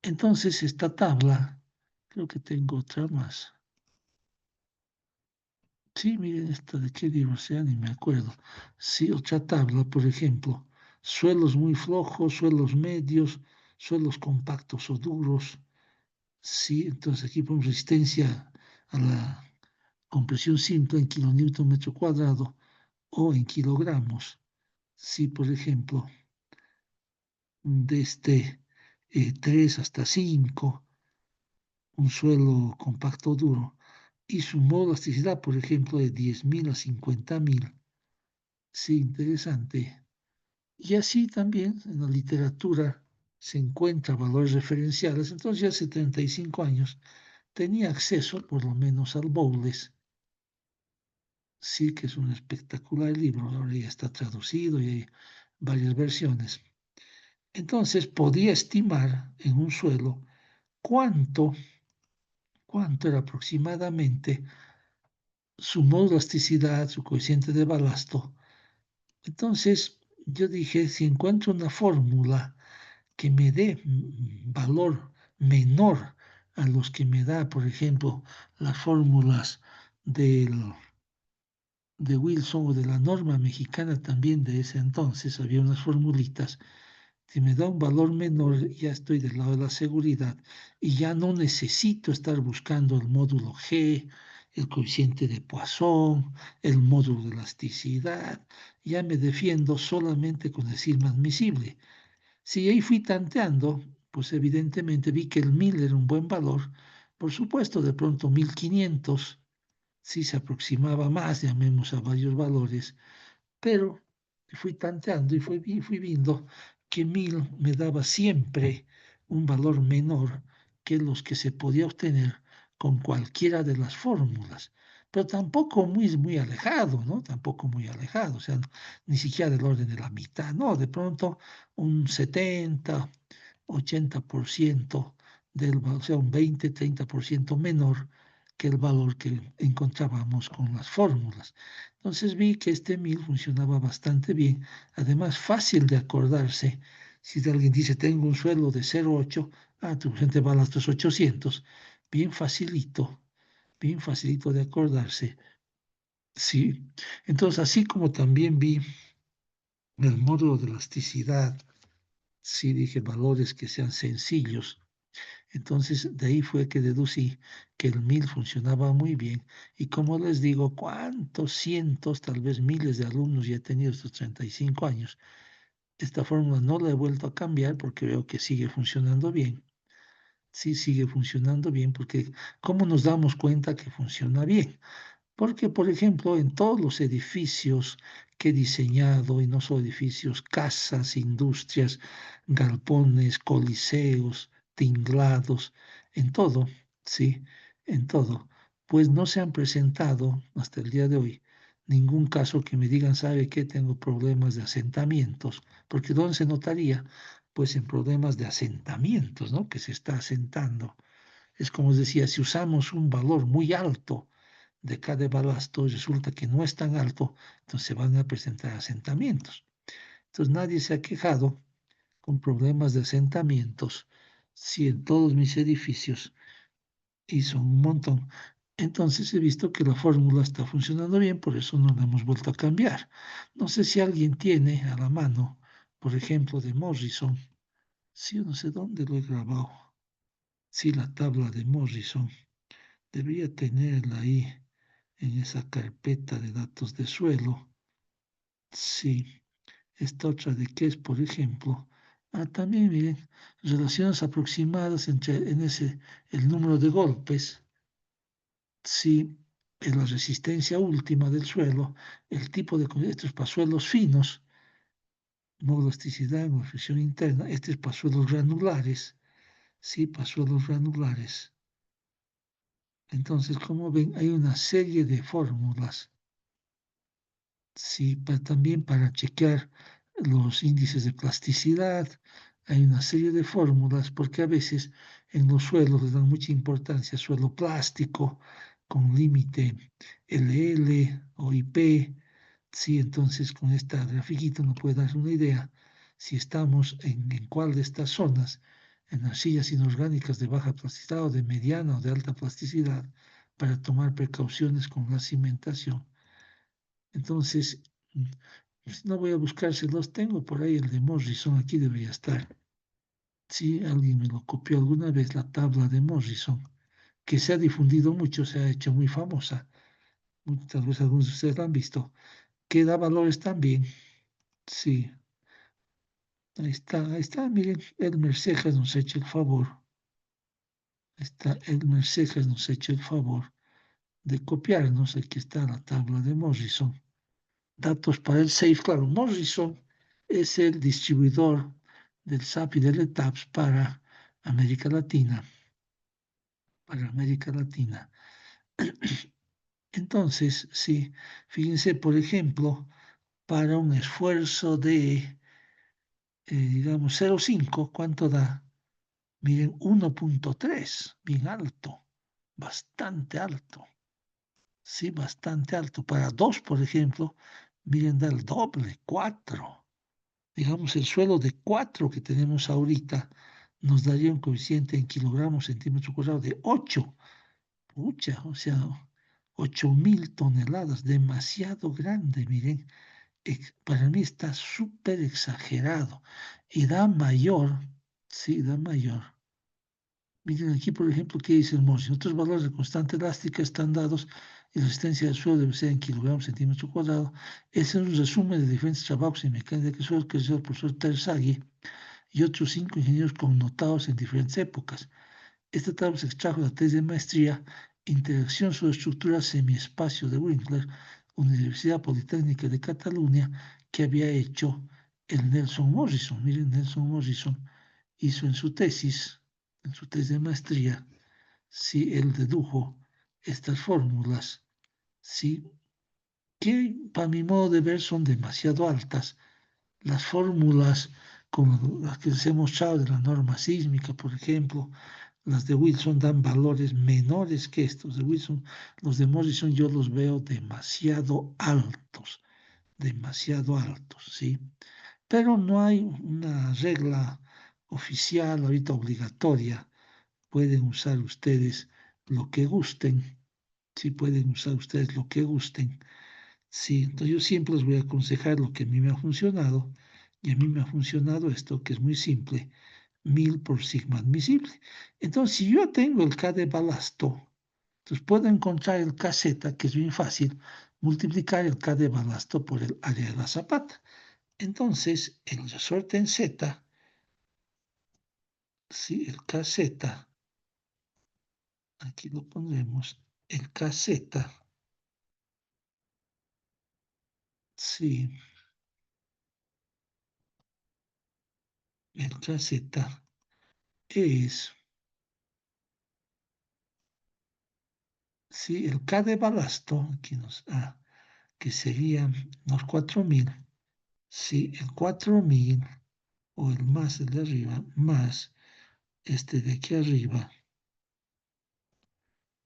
Entonces, esta tabla, creo que tengo otra más. Sí, miren esta de qué libro sea, ni me acuerdo. Sí, otra tabla, por ejemplo, suelos muy flojos, suelos medios, suelos compactos o duros. Sí, entonces aquí ponemos resistencia a la compresión simple en kilonewton metro cuadrado o en kilogramos. Sí, por ejemplo, desde 3 hasta 5. un suelo compacto duro, y su modo elasticidad, por ejemplo, de 10.000 a 50.000. Sí, interesante. Y así también en la literatura se encuentran valores referenciales. Entonces ya hace 35 años tenía acceso por lo menos al Bowles. Sí, que es un espectacular libro, ahora ya está traducido y hay varias versiones. Entonces podía estimar en un suelo cuánto, cuánto era aproximadamente su modo de elasticidad, su coeficiente de balasto. Entonces yo dije, si encuentro una fórmula que me dé valor menor a los que me da, por ejemplo, las fórmulas del de Wilson o de la norma mexicana también de ese entonces, había unas formulitas, si me da un valor menor ya estoy del lado de la seguridad y ya no necesito estar buscando el módulo G, el coeficiente de Poisson, el módulo de elasticidad, ya me defiendo solamente con el sigma admisible. Si ahí fui tanteando, pues evidentemente vi que el 1000 era un buen valor, por supuesto de pronto 1500 sí se aproximaba más, llamemos a varios valores, pero fui tanteando y fui viendo que 1000 me daba siempre un valor menor que los que se podía obtener con cualquiera de las fórmulas, pero tampoco muy alejado, ¿no? Tampoco muy alejado, o sea, ni siquiera del orden de la mitad, no, de pronto un 70, 80% o sea, un 20, 30% menor que el valor que encontrábamos con las fórmulas. Entonces vi que este 1000 funcionaba bastante bien, además fácil de acordarse. Si alguien dice, tengo un suelo de 0,8, tu gente va a los 800, bien facilito de acordarse. Sí, entonces así como también vi el módulo de elasticidad, sí dije valores que sean sencillos. Entonces, de ahí fue que deducí que el 1000 funcionaba muy bien. Y como les digo, cuántos cientos, tal vez miles de alumnos ya he tenido estos 35 años. Esta fórmula no la he vuelto a cambiar porque veo que sigue funcionando bien. Sí, sigue funcionando bien porque ¿cómo nos damos cuenta que funciona bien? Porque, por ejemplo, en todos los edificios que he diseñado, y no solo edificios, casas, industrias, galpones, coliseos, tinglados, en todo, sí, en todo, pues no se han presentado hasta el día de hoy ningún caso que me digan, ¿sabe qué? Tengo problemas de asentamientos, porque ¿dónde se notaría? Pues en problemas de asentamientos, ¿no? Que se está asentando. Es como os decía, si usamos un valor muy alto, de cada balasto resulta que no es tan alto, entonces se van a presentar asentamientos. Entonces nadie se ha quejado con problemas de asentamientos si en todos mis edificios, y son un montón, entonces he visto que la fórmula está funcionando bien, por eso no la hemos vuelto a cambiar. No sé si alguien tiene a la mano, por ejemplo, de Morrison, sí, no sé dónde lo he grabado, sí, la tabla de Morrison, debería tenerla ahí en esa carpeta de datos de suelo. Sí, esta otra de qué es, por ejemplo. También miren, relaciones aproximadas entre el número de golpes. Sí, es la resistencia última del suelo, el tipo de estos para suelos finos, no elasticidad, no fricción interna. Este es para suelos granulares. Sí, para suelos granulares. Entonces, como ven, hay una serie de fórmulas. Sí, también para chequear los índices de plasticidad, hay una serie de fórmulas, porque a veces en los suelos les dan mucha importancia, suelo plástico con límite LL o IP. Sí, entonces con esta grafiquita uno puede dar una idea si estamos en cuál de estas zonas, en arcillas inorgánicas de baja plasticidad o de mediana o de alta plasticidad, para tomar precauciones con la cimentación. Entonces, pues no voy a buscar si los tengo por ahí, el de Morrison, aquí debería estar. Sí, alguien me lo copió alguna vez, la tabla de Morrison, que se ha difundido mucho, se ha hecho muy famosa. Tal vez algunos de ustedes la han visto, que da valores también. Sí, ahí está, miren, Elmer Cejas nos ha hecho el favor. Elmer Cejas nos ha hecho el favor de copiarnos. Aquí está la tabla de Morrison. Datos para el SAFE. Claro, Morrison es el distribuidor del SAP y del ETAPS para América Latina. Para América Latina. Entonces, sí, fíjense, por ejemplo, para un esfuerzo de, digamos, 0,5, ¿cuánto da? Miren, 1,3, bien alto, bastante alto, sí, bastante alto. Para 2, por ejemplo, miren, da el doble, 4. Digamos, el suelo de 4 que tenemos ahorita nos daría un coeficiente en kilogramos centímetro cuadrado de 8. Pucha, o sea, 8.000 toneladas, demasiado grande, miren. Para mí está súper exagerado y da mayor, sí, da mayor. Miren aquí, por ejemplo, ¿qué dice el Morsi? Otros valores de constante elástica están dados y la resistencia del suelo debe ser en kilogramos centímetro cuadrado. Ese es un resumen de diferentes trabajos en mecánica de suelo que realizó el profesor Terzaghi y otros 5 ingenieros connotados en diferentes épocas. Esta tabla se extrajo de la tesis de maestría Interacción sobre estructuras semiespacio de Winkler, Universidad Politécnica de Cataluña, que había hecho el Nelson Morrison. Miren, Nelson Morrison hizo en su tesis de maestría, sí, él dedujo estas fórmulas, sí, que para mi modo de ver son demasiado altas. Las fórmulas como las que les he mostrado de la norma sísmica, por ejemplo, las de Wilson dan valores menores que estos de Wilson. Los de Morrison yo los veo demasiado altos, ¿sí? Pero no hay una regla oficial, ahorita obligatoria. Pueden usar ustedes lo que gusten, sí, pueden usar ustedes lo que gusten. Sí, entonces yo siempre les voy a aconsejar lo que a mí me ha funcionado, y a mí me ha funcionado esto, que es muy simple, 1000 por sigma admisible. Entonces, si yo tengo el K de balasto, entonces puedo encontrar el KZ, que es bien fácil, multiplicar el K de balasto por el área de la zapata. Entonces, el resorte en Z, sí, el KZ, aquí lo pondremos, el KZ, sí, el KZ es, sí, el K de balasto, aquí que serían los 4000, sí, el 4000 o el más el de arriba, más este de aquí arriba,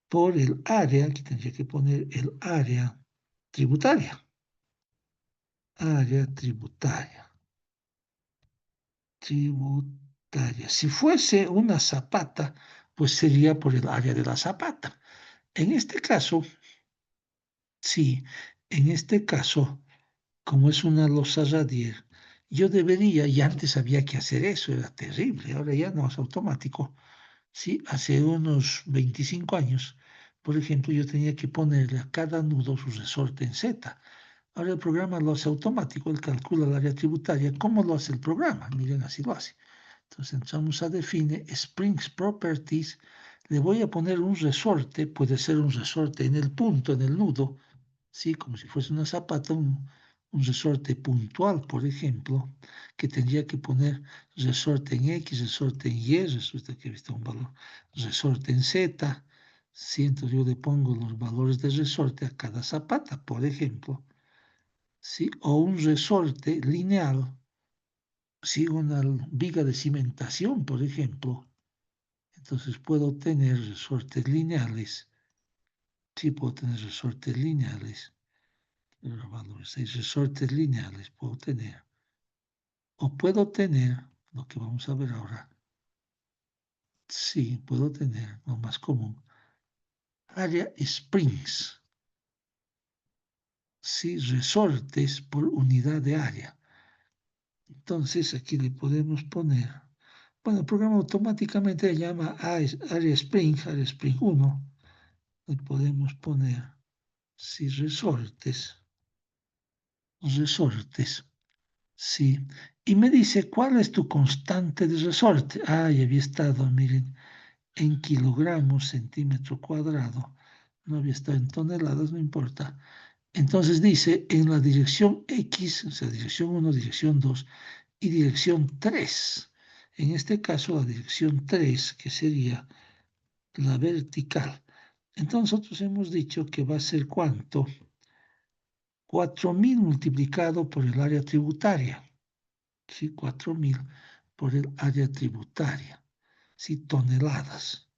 por el área, aquí tendría que poner el área tributaria. Área tributaria. Tributaria. Si fuese una zapata, pues sería por el área de la zapata. En este caso, sí, en este caso, como es una losa radier, yo debería, y antes había que hacer eso, era terrible, ahora ya no es automático. Sí, hace unos 25 años, por ejemplo, yo tenía que ponerle a cada nudo su resorte en Z. Ahora el programa lo hace automático, él calcula el área tributaria. ¿Cómo lo hace el programa? Miren, así lo hace. Entonces entramos a define Springs Properties. Le voy a poner un resorte, puede ser un resorte en el punto, en el nudo, ¿sí? Como si fuese una zapata, un resorte puntual, por ejemplo, que tendría que poner resorte en X, resorte en Y, resulta que está un valor, resorte en Z, ¿sí? Entonces yo le pongo los valores de resorte a cada zapata, por ejemplo, ¿sí? O un resorte lineal, ¿sí? Una viga de cimentación, por ejemplo, entonces puedo tener resortes lineales, sí, puedo tener resortes lineales, los valores, 6 resortes lineales puedo tener. O puedo tener, lo que vamos a ver ahora, sí, puedo tener, lo más común, área springs, sí, resortes por unidad de área. Entonces aquí le podemos poner, bueno, el programa automáticamente le llama área spring 1, le podemos poner, sí, resortes, sí. Y me dice, ¿cuál es tu constante de resorte? Ah, ya había estado, miren, en kilogramos centímetro cuadrado. No había estado en toneladas, no importa. Entonces dice en la dirección X, o sea, dirección 1, dirección 2 y dirección 3. En este caso, la dirección 3, que sería la vertical. Entonces nosotros hemos dicho que va a ser ¿cuánto? 4.000 multiplicado por el área tributaria. ¿Sí? 4.000 por el área tributaria. ¿Sí? Toneladas.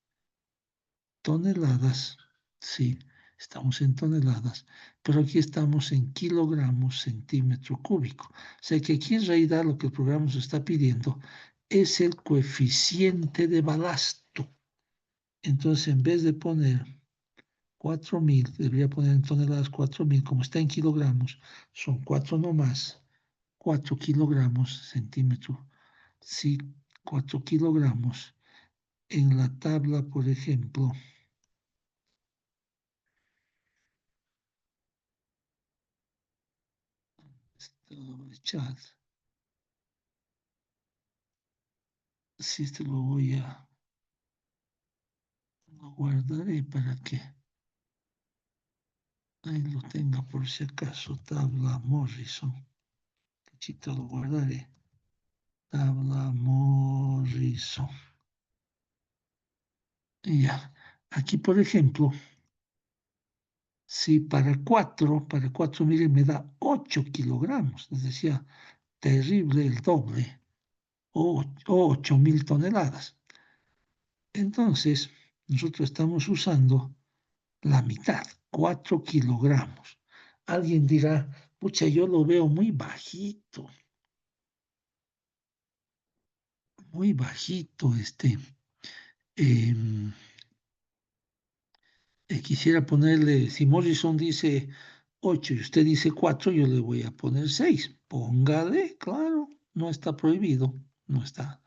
Toneladas, sí, estamos en toneladas, pero aquí estamos en kilogramos centímetro cúbico. O sea que aquí en realidad lo que el programa nos está pidiendo es el coeficiente de balasto. Entonces, en vez de poner 4.000, debería poner en toneladas 4.000, como está en kilogramos, son 4 nomás, 4 kilogramos centímetro, sí, 4 kilogramos. En la tabla, por ejemplo, chat, si esto lo guardaré para que ahí lo tenga por si acaso, tabla Morrison. Chito, lo guardaré. Tabla Morrison. Y ya. Aquí, por ejemplo, si para 4, miren, me da 8 kilogramos. Les decía, terrible el doble. O 8.000 toneladas. Entonces, nosotros estamos usando la mitad, 4 kilogramos. Alguien dirá, pucha, yo lo veo muy bajito, em, quisiera ponerle, si Morrison dice 8 y usted dice 4, yo le voy a poner 6. Póngale, claro, no está prohibido, no está.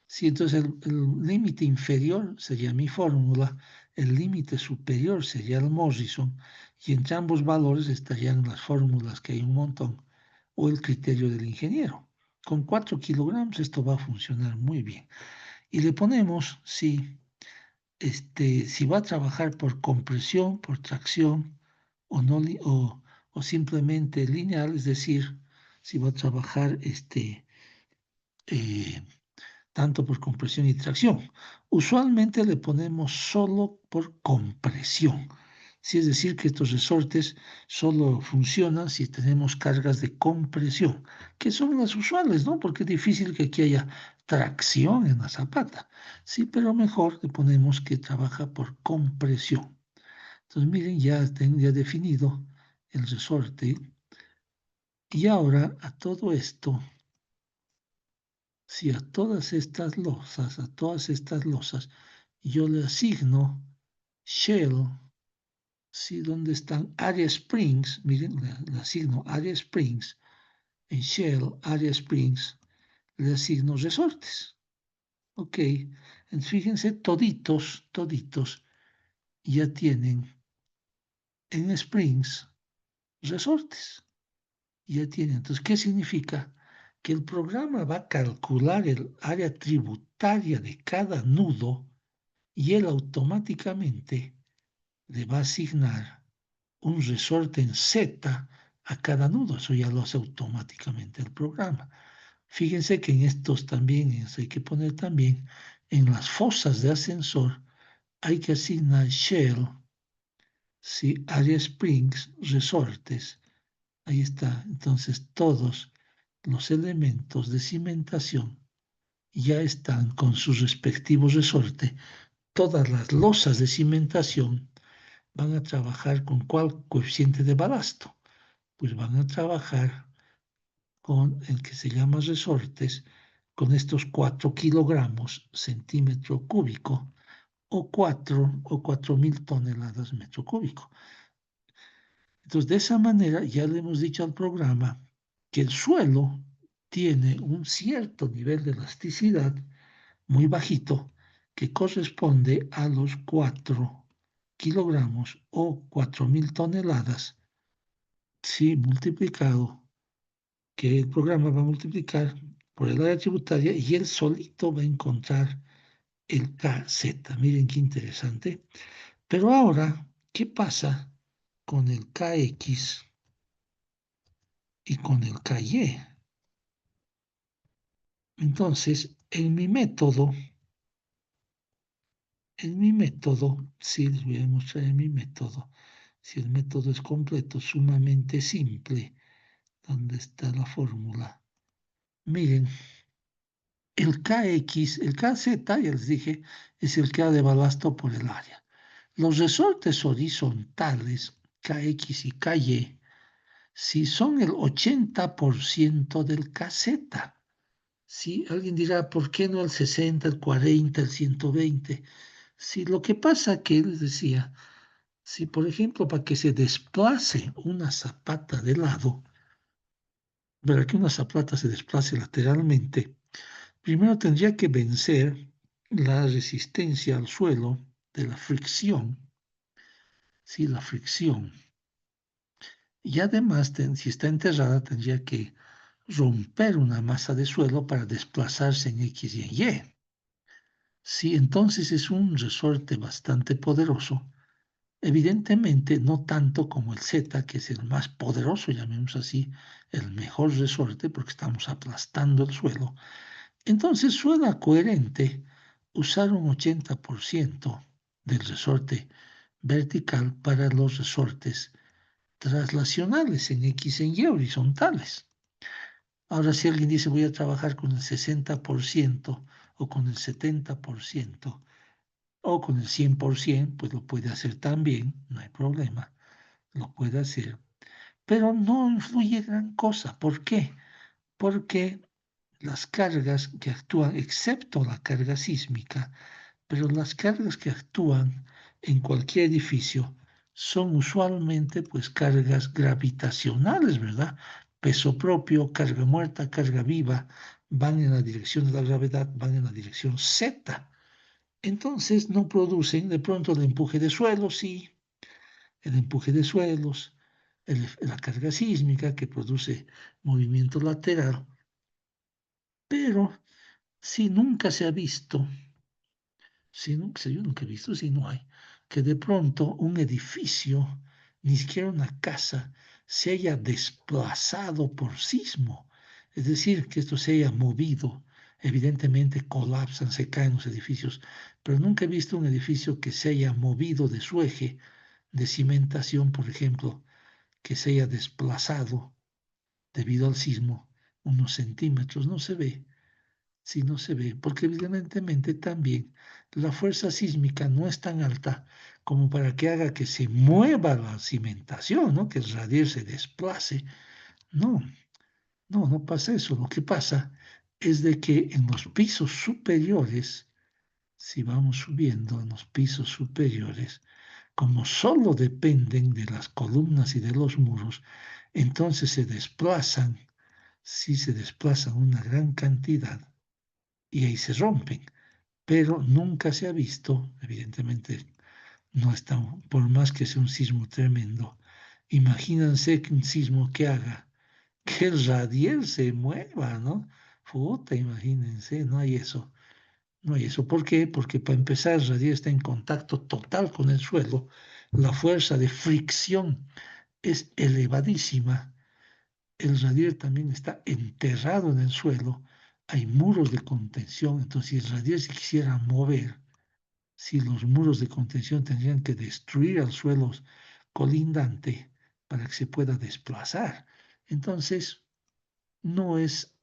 Sí, entonces el límite inferior sería mi fórmula, el límite superior sería el Morrison, y entre ambos valores estarían las fórmulas, que hay un montón, o el criterio del ingeniero. Con 4 kilogramos esto va a funcionar muy bien. Y le ponemos si va a trabajar por compresión, por tracción, o, no, o simplemente lineal, es decir, si va a trabajar eh, tanto por compresión y tracción. Usualmente le ponemos solo por compresión. Sí, es decir, que estos resortes solo funcionan si tenemos cargas de compresión, que son las usuales, ¿no? Porque es difícil que aquí haya tracción en la zapata. Sí, pero mejor le ponemos que trabaja por compresión. Entonces, miren, ya tengo ya definido el resorte. Y ahora a todo esto, si a todas estas losas, yo le asigno shell, ¿sí? ¿Dónde están? Area Springs, miren, le asigno Area Springs, en shell, Area Springs, le asigno resortes. Ok, entonces fíjense, toditos, ya tienen en Springs resortes. Ya tienen. Entonces, ¿qué significa? Que el programa va a calcular el área tributaria de cada nudo y él automáticamente le va a asignar un resorte en Z a cada nudo. Eso ya lo hace automáticamente el programa. Fíjense que en estos también, hay que poner también, en las fosas de ascensor, hay que asignar shell, si area springs, resortes. Ahí está. Entonces todos los elementos de cimentación ya están con su respectivo resorte. Todas las losas de cimentación van a trabajar con ¿cuál coeficiente de balasto? Pues van a trabajar con el que se llama resortes, con estos 4 kilogramos centímetro cúbico o 4.000 toneladas metro cúbico. Entonces, de esa manera ya le hemos dicho al programa que el suelo tiene un cierto nivel de elasticidad muy bajito que corresponde a los 4 kilogramos o 4.000 toneladas, sí, multiplicado, que el programa va a multiplicar por el área tributaria y él solito va a encontrar el KZ. Miren qué interesante. Pero ahora, ¿qué pasa con el KX y con el KY? Entonces, sí, les voy a mostrar en mi método, si el método es completo, sumamente simple, ¿dónde está la fórmula? Miren, el KX, el KZ, ya les dije, es el que ha de balasto por el área. Los resortes horizontales, KX y KY, si son el 80% del KZ. Sí, alguien dirá, ¿por qué no el 60, el 40, el 120? Si lo que pasa que él decía, si por ejemplo para que se desplace una zapata de lado, para que una zapata se desplace lateralmente, primero tendría que vencer la resistencia al suelo de la fricción, sí, la fricción. Y además, si está enterrada, tendría que romper una masa de suelo para desplazarse en X y en Y. Sí, entonces es un resorte bastante poderoso. Evidentemente no tanto como el Z, que es el más poderoso, llamemos así, el mejor resorte, porque estamos aplastando el suelo. Entonces suena coherente usar un 80% del resorte vertical para los resortes traslacionales en X en Y horizontales. Ahora, si alguien dice voy a trabajar con el 60% o con el 70%, o con el 100%, pues lo puede hacer también, no hay problema, lo puede hacer, pero no influye gran cosa. ¿Por qué? Porque las cargas que actúan, excepto la carga sísmica, pero las cargas que actúan en cualquier edificio son usualmente pues cargas gravitacionales, ¿verdad? Peso propio, carga muerta, carga viva, van en la dirección de la gravedad, van en la dirección Z. Entonces no producen de pronto el empuje de suelos, sí, el empuje de suelos, la carga sísmica que produce movimiento lateral, pero si nunca se ha visto, yo nunca he visto, si no hay, que de pronto un edificio, ni siquiera una casa, se haya desplazado por sismo, es decir, que esto se haya movido. Evidentemente colapsan, se caen los edificios, pero nunca he visto un edificio que se haya movido de su eje de cimentación, por ejemplo, que se haya desplazado debido al sismo unos centímetros. No se ve, sí, no se ve, porque evidentemente también la fuerza sísmica no es tan alta como para que haga que se mueva la cimentación, ¿no? Que el radier se desplace. No, no pasa eso. Lo que pasa es de que en los pisos superiores, si vamos subiendo en los pisos superiores, como solo dependen de las columnas y de los muros, entonces se desplazan, sí se desplazan una gran cantidad y ahí se rompen, pero nunca se ha visto, evidentemente no está, por más que sea un sismo tremendo, imagínense que un sismo que haga que el radier se mueva, ¿no? Puta, imagínense, no hay eso. No hay eso. ¿Por qué? Porque para empezar, el radier está en contacto total con el suelo. La fuerza de fricción es elevadísima. El radier también está enterrado en el suelo. Hay muros de contención. Entonces, si el radier se quisiera mover, si los muros de contención tendrían que destruir al suelo colindante para que se pueda desplazar. Entonces, no es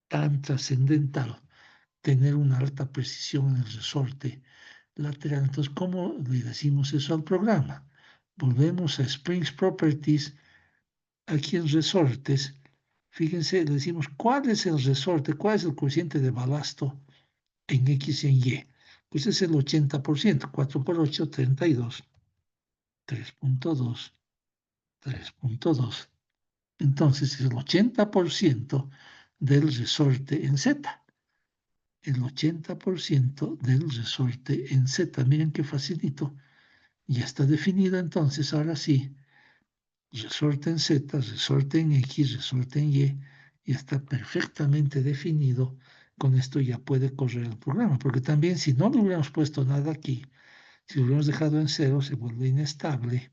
tan trascendental tener una alta precisión en el resorte lateral. Entonces, ¿cómo le decimos eso al programa? Volvemos a Springs Properties, aquí en resortes. Fíjense, le decimos cuál es el resorte, cuál es el coeficiente de balasto en X y en Y. Pues es el 80%, 4 por 8, 32, 3.2, 3.2. Entonces es el 80% del resorte en Z. El 80% del resorte en Z. Miren qué facilito. Ya está definido entonces, ahora sí, resorte en Z, resorte en X, resorte en Y, ya está perfectamente definido con esto ya puede correr el programa, porque también si no le hubiéramos puesto nada aquí, si lo hubiéramos dejado en 0, se vuelve inestable,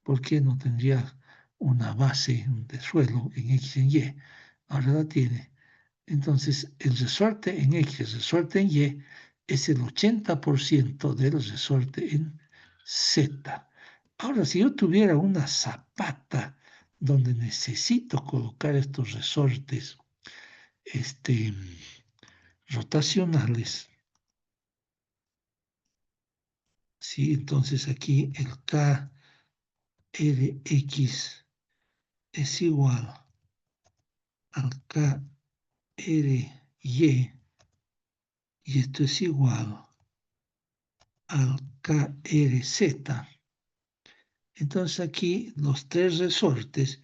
porque no tendría una base de suelo en X y en Y. Ahora la tiene. Entonces, el resorte en X, el resorte en Y, es el 80% del resorte en Z. Ahora, si yo tuviera una zapata donde necesito colocar estos resortes rotacionales, ¿sí? Entonces aquí el KRX es igual al KRY y esto es igual al KRZ. Entonces aquí los tres resortes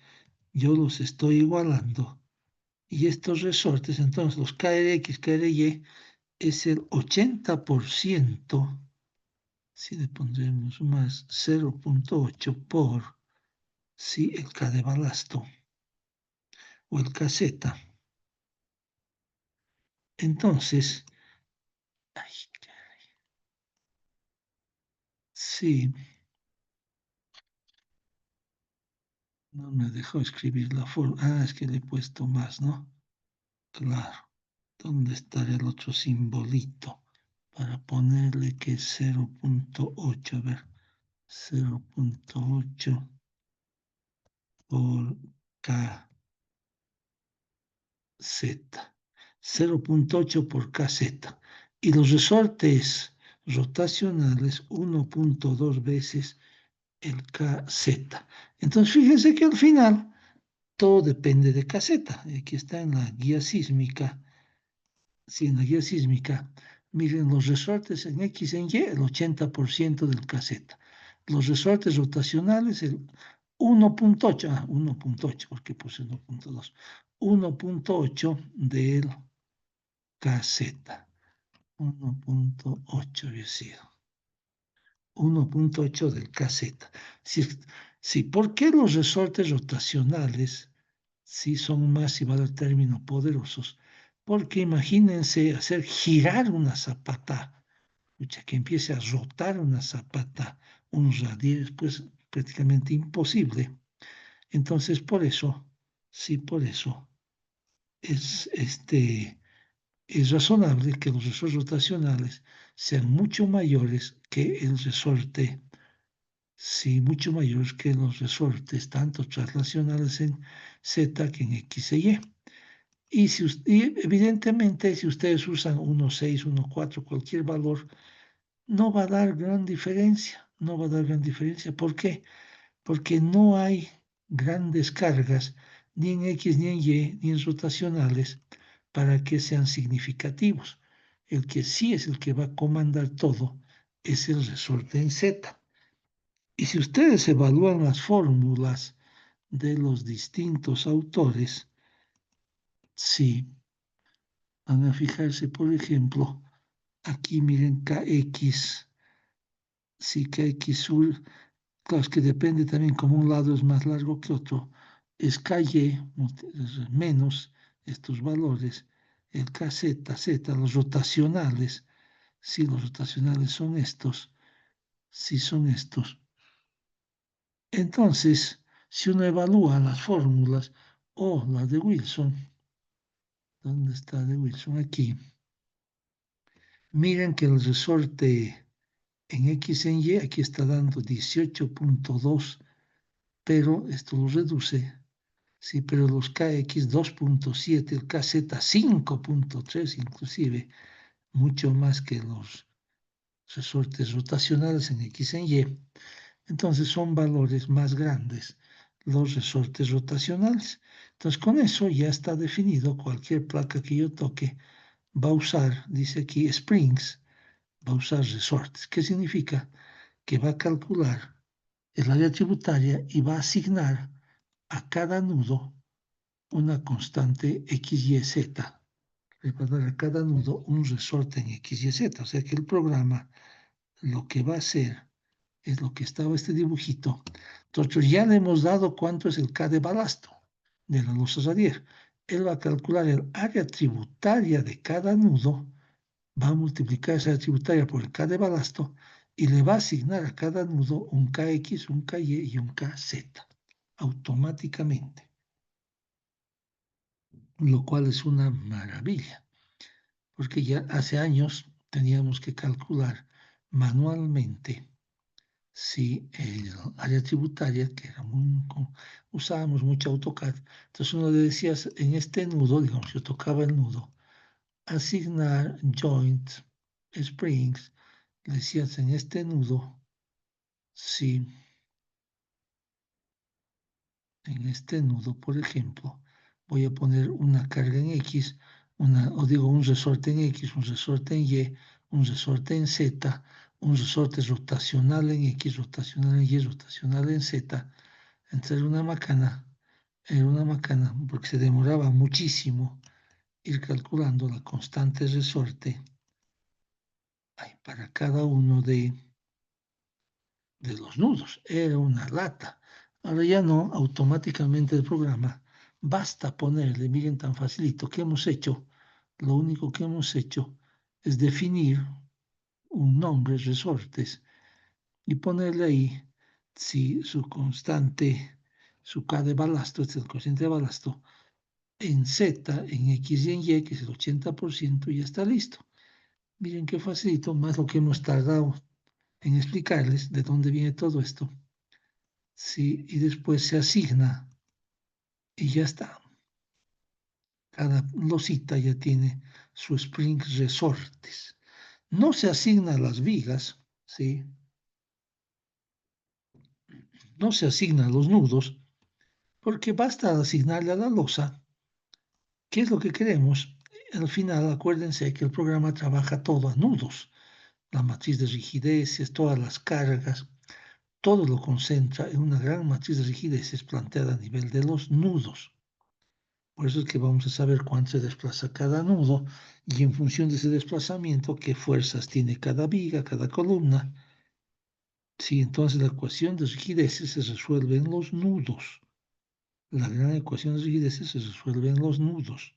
yo los estoy igualando y estos resortes, entonces los KRX, KRY es el 80%, si le pondremos más 0.8 por el K de balasto o el KZ. Entonces, ay, sí, no me dejó escribir la forma. Ah, es que le he puesto más, ¿no? Claro. ¿Dónde estará el otro simbolito? Para ponerle que es 0.8. A ver, 0.8 por KZ. 0.8 por KZ. Y los resortes rotacionales 1.2 veces el KZ. Entonces fíjense que al final todo depende de KZ. Aquí está en la guía sísmica. Sí, en la guía sísmica. Miren, los resortes en X y en Y, el 80% del KZ. Los resortes rotacionales, el 1.8, 1.8, porque puse 1.2. 1.8 del KZ. 1.8 había sido. 1.8 del KZ. Sí, ¿por qué los resortes rotacionales sí son más, si va el término, poderosos? Porque imagínense hacer girar una zapata, que empiece a rotar una zapata, un radier, pues prácticamente imposible. Entonces, por eso es es razonable que los resortes rotacionales sean mucho mayores que el resorte, sí, mucho mayores que los resortes, tanto traslacionales en Z que en X y Y. Y evidentemente, si ustedes usan 1.6, 1.4, cualquier valor, no va a dar gran diferencia. No va a dar gran diferencia. ¿Por qué? Porque no hay grandes cargas ni en X, ni en Y, ni en rotacionales para que sean significativos. El que sí es el que va a comandar todo es el resorte en Z. Y si ustedes evalúan las fórmulas de los distintos autores, sí, van a fijarse, por ejemplo, aquí miren KX, sí, KX sur, claro, es que depende también, como un lado es más largo que otro, es KY menos estos valores, el KZ, Z, los rotacionales, sí, los rotacionales son estos, sí son estos. Entonces, si uno evalúa las fórmulas o las de Wilson, ¿dónde está de Wilson? Aquí. Miren que el resorte en X en Y, aquí está dando 18.2, pero esto lo reduce, sí, pero los KX 2.7, el KZ 5.3 inclusive, mucho más que los resortes rotacionales en X en Y. Entonces son valores más grandes los resortes rotacionales. Entonces con eso ya está definido, cualquier placa que yo toque va a usar, dice aquí, springs, va a usar resortes. ¿Qué significa? Que va a calcular el área tributaria y va a asignar a cada nudo una constante X, Y, Z. Le va a dar a cada nudo un resorte en X, Y, Z. O sea que el programa lo que va a hacer es lo que estaba este dibujito. Nosotros ya le hemos dado cuánto es el K de balasto de la losa radier. él va a calcular el área tributaria de cada nudo, va a multiplicar esa área tributaria por el K de balasto y le va a asignar a cada nudo un KX, un KY y un KZ automáticamente, lo cual es una maravilla, porque ya hace años teníamos que calcular manualmente si el área tributaria, que era usábamos mucho AutoCAD, entonces uno le decía en este nudo, digamos, yo tocaba el nudo, asignar joints, springs, le decías en este nudo, si en este nudo, por ejemplo, voy a poner una carga en X, un resorte en X, un resorte en Y, un resorte en Z, un resorte rotacional en X, rotacional en Y, rotacional en Z, entre una macana, era una macana, porque se demoraba muchísimo ir calculando la constante resorte para cada uno de los nudos. Era una lata. Ahora ya no, automáticamente el programa, basta ponerle, miren tan facilito, ¿qué hemos hecho? Lo único que hemos hecho es definir un nombre, resortes, y ponerle ahí si su constante, su K de balasto, este es el cociente de balasto, en Z, en X y en Y, que es el 80%, y ya está listo. Miren qué facilito, más lo que hemos tardado en explicarles de dónde viene todo esto. Sí, y después se asigna y ya está. Cada losita ya tiene su spring resortes. No se asigna a las vigas, ¿sí? No se asigna a los nudos, porque basta asignarle a la losa. ¿Qué es lo que queremos? Al final, acuérdense que el programa trabaja todo a nudos. La matriz de rigideces, todas las cargas, todo lo concentra en una gran matriz de rigideces planteada a nivel de los nudos. Por eso es que vamos a saber cuánto se desplaza cada nudo y en función de ese desplazamiento, qué fuerzas tiene cada viga, cada columna. Sí, entonces la ecuación de rigideces se resuelve en los nudos. La gran ecuación de rigideces se resuelve en los nudos.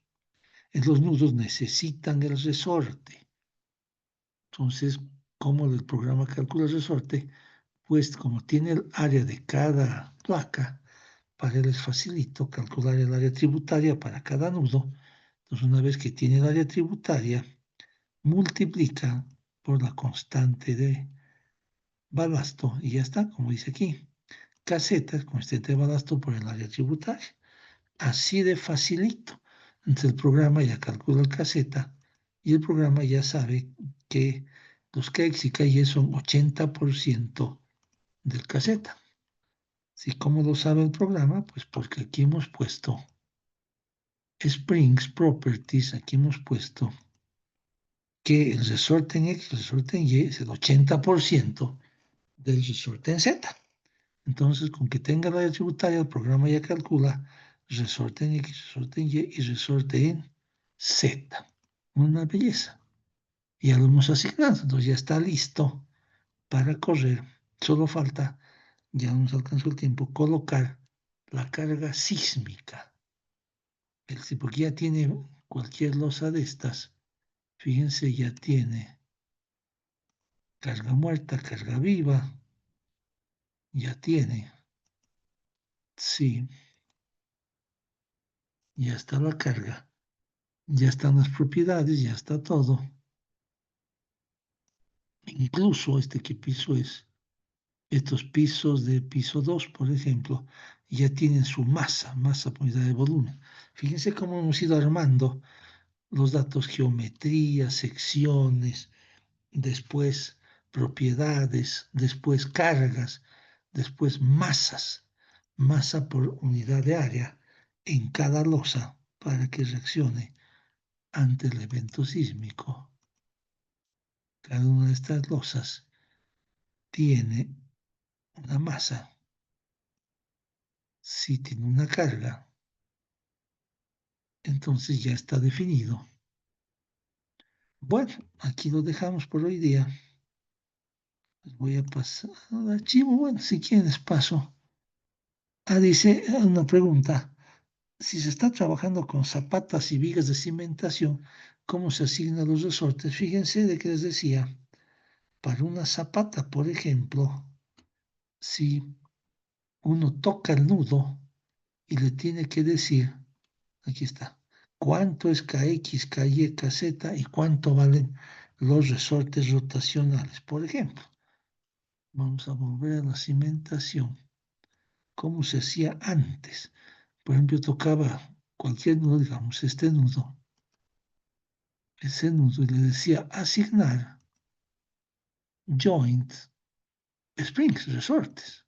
En los nudos necesitan el resorte. Entonces, ¿cómo el programa calcula el resorte? Pues como tiene el área de cada placa, para él es facilito calcular el área tributaria para cada nudo. Entonces, una vez que tiene el área tributaria, multiplica por la constante de balasto y ya está, como dice aquí. Caseta, constante de balasto por el área tributaria. Así de facilito. Entonces el programa ya calcula el caseta y el programa ya sabe que los KX y KY son 80% del caseta. ¿Sí? ¿Cómo lo sabe el programa? Pues porque aquí hemos puesto Springs Properties, aquí hemos puesto que el resorte en X, el resorte en Y es el 80% del resorte en Z. Entonces, con que tenga la área tributaria, el programa ya calcula resorte en X, resorte en Y y resorte en Z. Una belleza. Ya lo hemos asignado, entonces ya está listo para correr. Solo falta, ya nos alcanzó el tiempo, colocar la carga sísmica. Porque ya tiene cualquier losa de estas. Fíjense, ya tiene carga muerta, carga viva, ya tiene, sí, ya está la carga, ya están las propiedades, ya está todo. Incluso ¿qué piso es? Estos pisos de piso 2, por ejemplo, ya tienen su masa por unidad de volumen. Fíjense cómo hemos ido armando los datos, geometría, secciones, después propiedades, después cargas, después masas, masa por unidad de área en cada losa para que reaccione ante el evento sísmico. Cada una de estas losas tiene una masa, si tiene una carga, entonces ya está definido. Bueno, aquí lo dejamos por hoy día. Les voy a pasar al archivo. Bueno, si quieren les paso. Dice una pregunta. si se está trabajando con zapatas y vigas de cimentación, ¿cómo se asignan los resortes? Fíjense de que les decía, para una zapata, por ejemplo, si uno toca el nudo y le tiene que decir, aquí está, cuánto es KX, KY, KZ y cuánto valen los resortes rotacionales. Por ejemplo, vamos a volver a la cimentación. ¿Cómo se hacía antes? Por ejemplo, yo tocaba cualquier nudo, digamos, este nudo, ese nudo, y le decía asignar joint springs, resortes.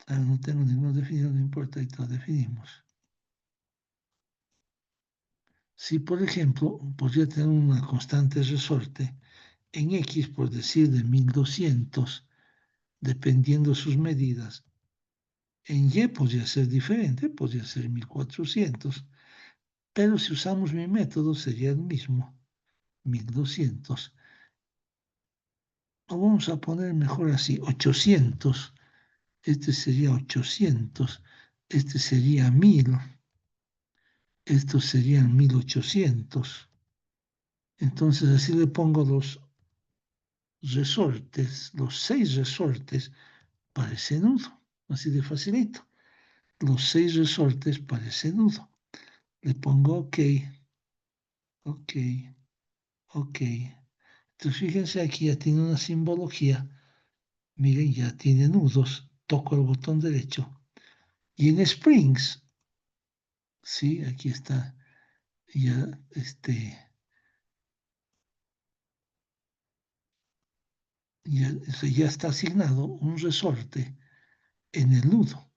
Ah, no tengo ninguno definido, no importa, ahí lo definimos. Si, por ejemplo, podría tener una constante resorte en X, por decir, de 1200, dependiendo sus medidas, en Y podría ser diferente, podría ser 1400, pero si usamos mi método sería el mismo, 1200. O vamos a poner mejor así, 800, este sería 800, este sería 1000, estos serían 1800. Entonces así le pongo los resortes, los 6 resortes para ese nudo, así de facilito. Los 6 resortes para ese nudo. Le pongo OK, OK, OK. Entonces fíjense aquí ya tiene una simbología. Miren, ya tiene nudos. Toco el botón derecho. Y en Springs, sí, aquí está. Ya, ya está asignado un resorte en el nudo.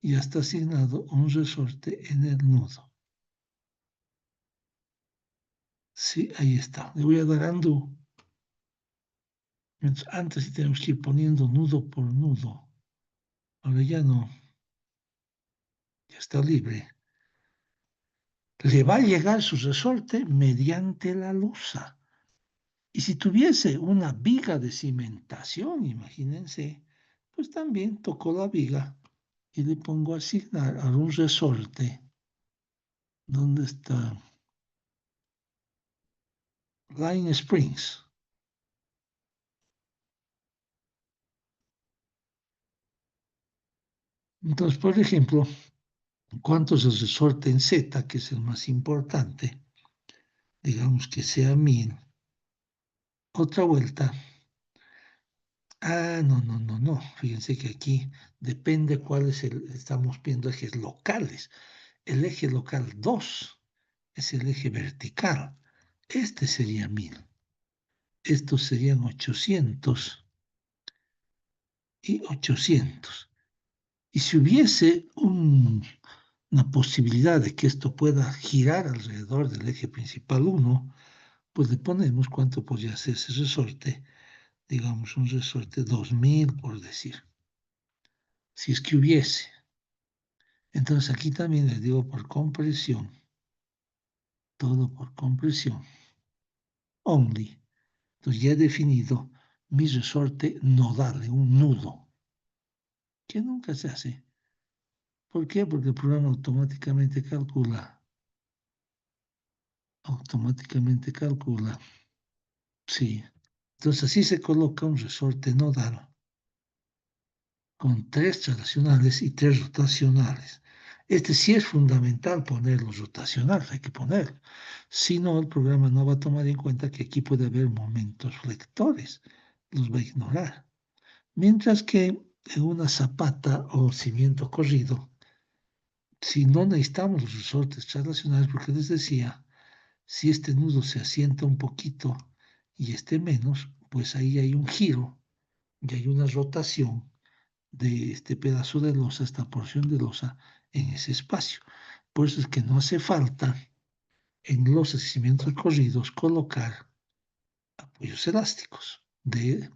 Ya está asignado un resorte en el nudo. Sí, ahí está. Le voy a dar undo. Antes sí tenemos que ir poniendo nudo por nudo. Ahora ya no. Ya está libre. Le va a llegar su resorte mediante la losa. Y si tuviese una viga de cimentación, imagínense, pues también toco la viga y le pongo a asignar a un resorte. ¿Dónde está? Line Springs. Entonces, por ejemplo, ¿cuánto es el resorte en Z, que es el más importante? Digamos que sea 1000. Otra vuelta. Ah, no. Fíjense que aquí depende cuál es estamos viendo ejes locales. El eje local 2 es el eje vertical. Este sería 1000. Estos serían 800 y 800. Y si hubiese una posibilidad de que esto pueda girar alrededor del eje principal 1, pues le ponemos cuánto podría ser ese resorte. Digamos un resorte 2000, por decir. Si es que hubiese. Entonces aquí también les digo por compresión. Todo por compresión. Only. Entonces ya he definido mi resorte nodal, un nudo, que nunca se hace. ¿Por qué? Porque el programa automáticamente calcula. Sí. Entonces así se coloca un resorte nodal con 3 traslacionales y 3 rotacionales. Este sí es fundamental poner los rotacionales, hay que ponerlo. Si no, el programa no va a tomar en cuenta que aquí puede haber momentos flectores, los va a ignorar. Mientras que en una zapata o cimiento corrido, si no necesitamos los resortes traslacionales, porque les decía, si este nudo se asienta un poquito y este menos, pues ahí hay un giro y hay una rotación de este pedazo de losa, esta porción de losa en ese espacio. Por eso es que no hace falta en los cimientos corridos colocar apoyos elásticos de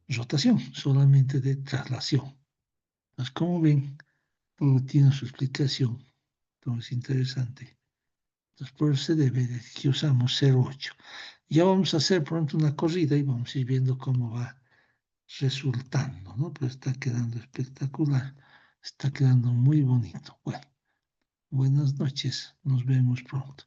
rotación, solamente de traslación. Entonces, como ven, todo tiene su explicación, todo es interesante. Entonces, por eso se debe de que usamos 0,8. Ya vamos a hacer pronto una corrida y vamos a ir viendo cómo va resultando, ¿no? Pero está quedando espectacular, está quedando muy bonito. Bueno, Buenas noches, nos vemos pronto.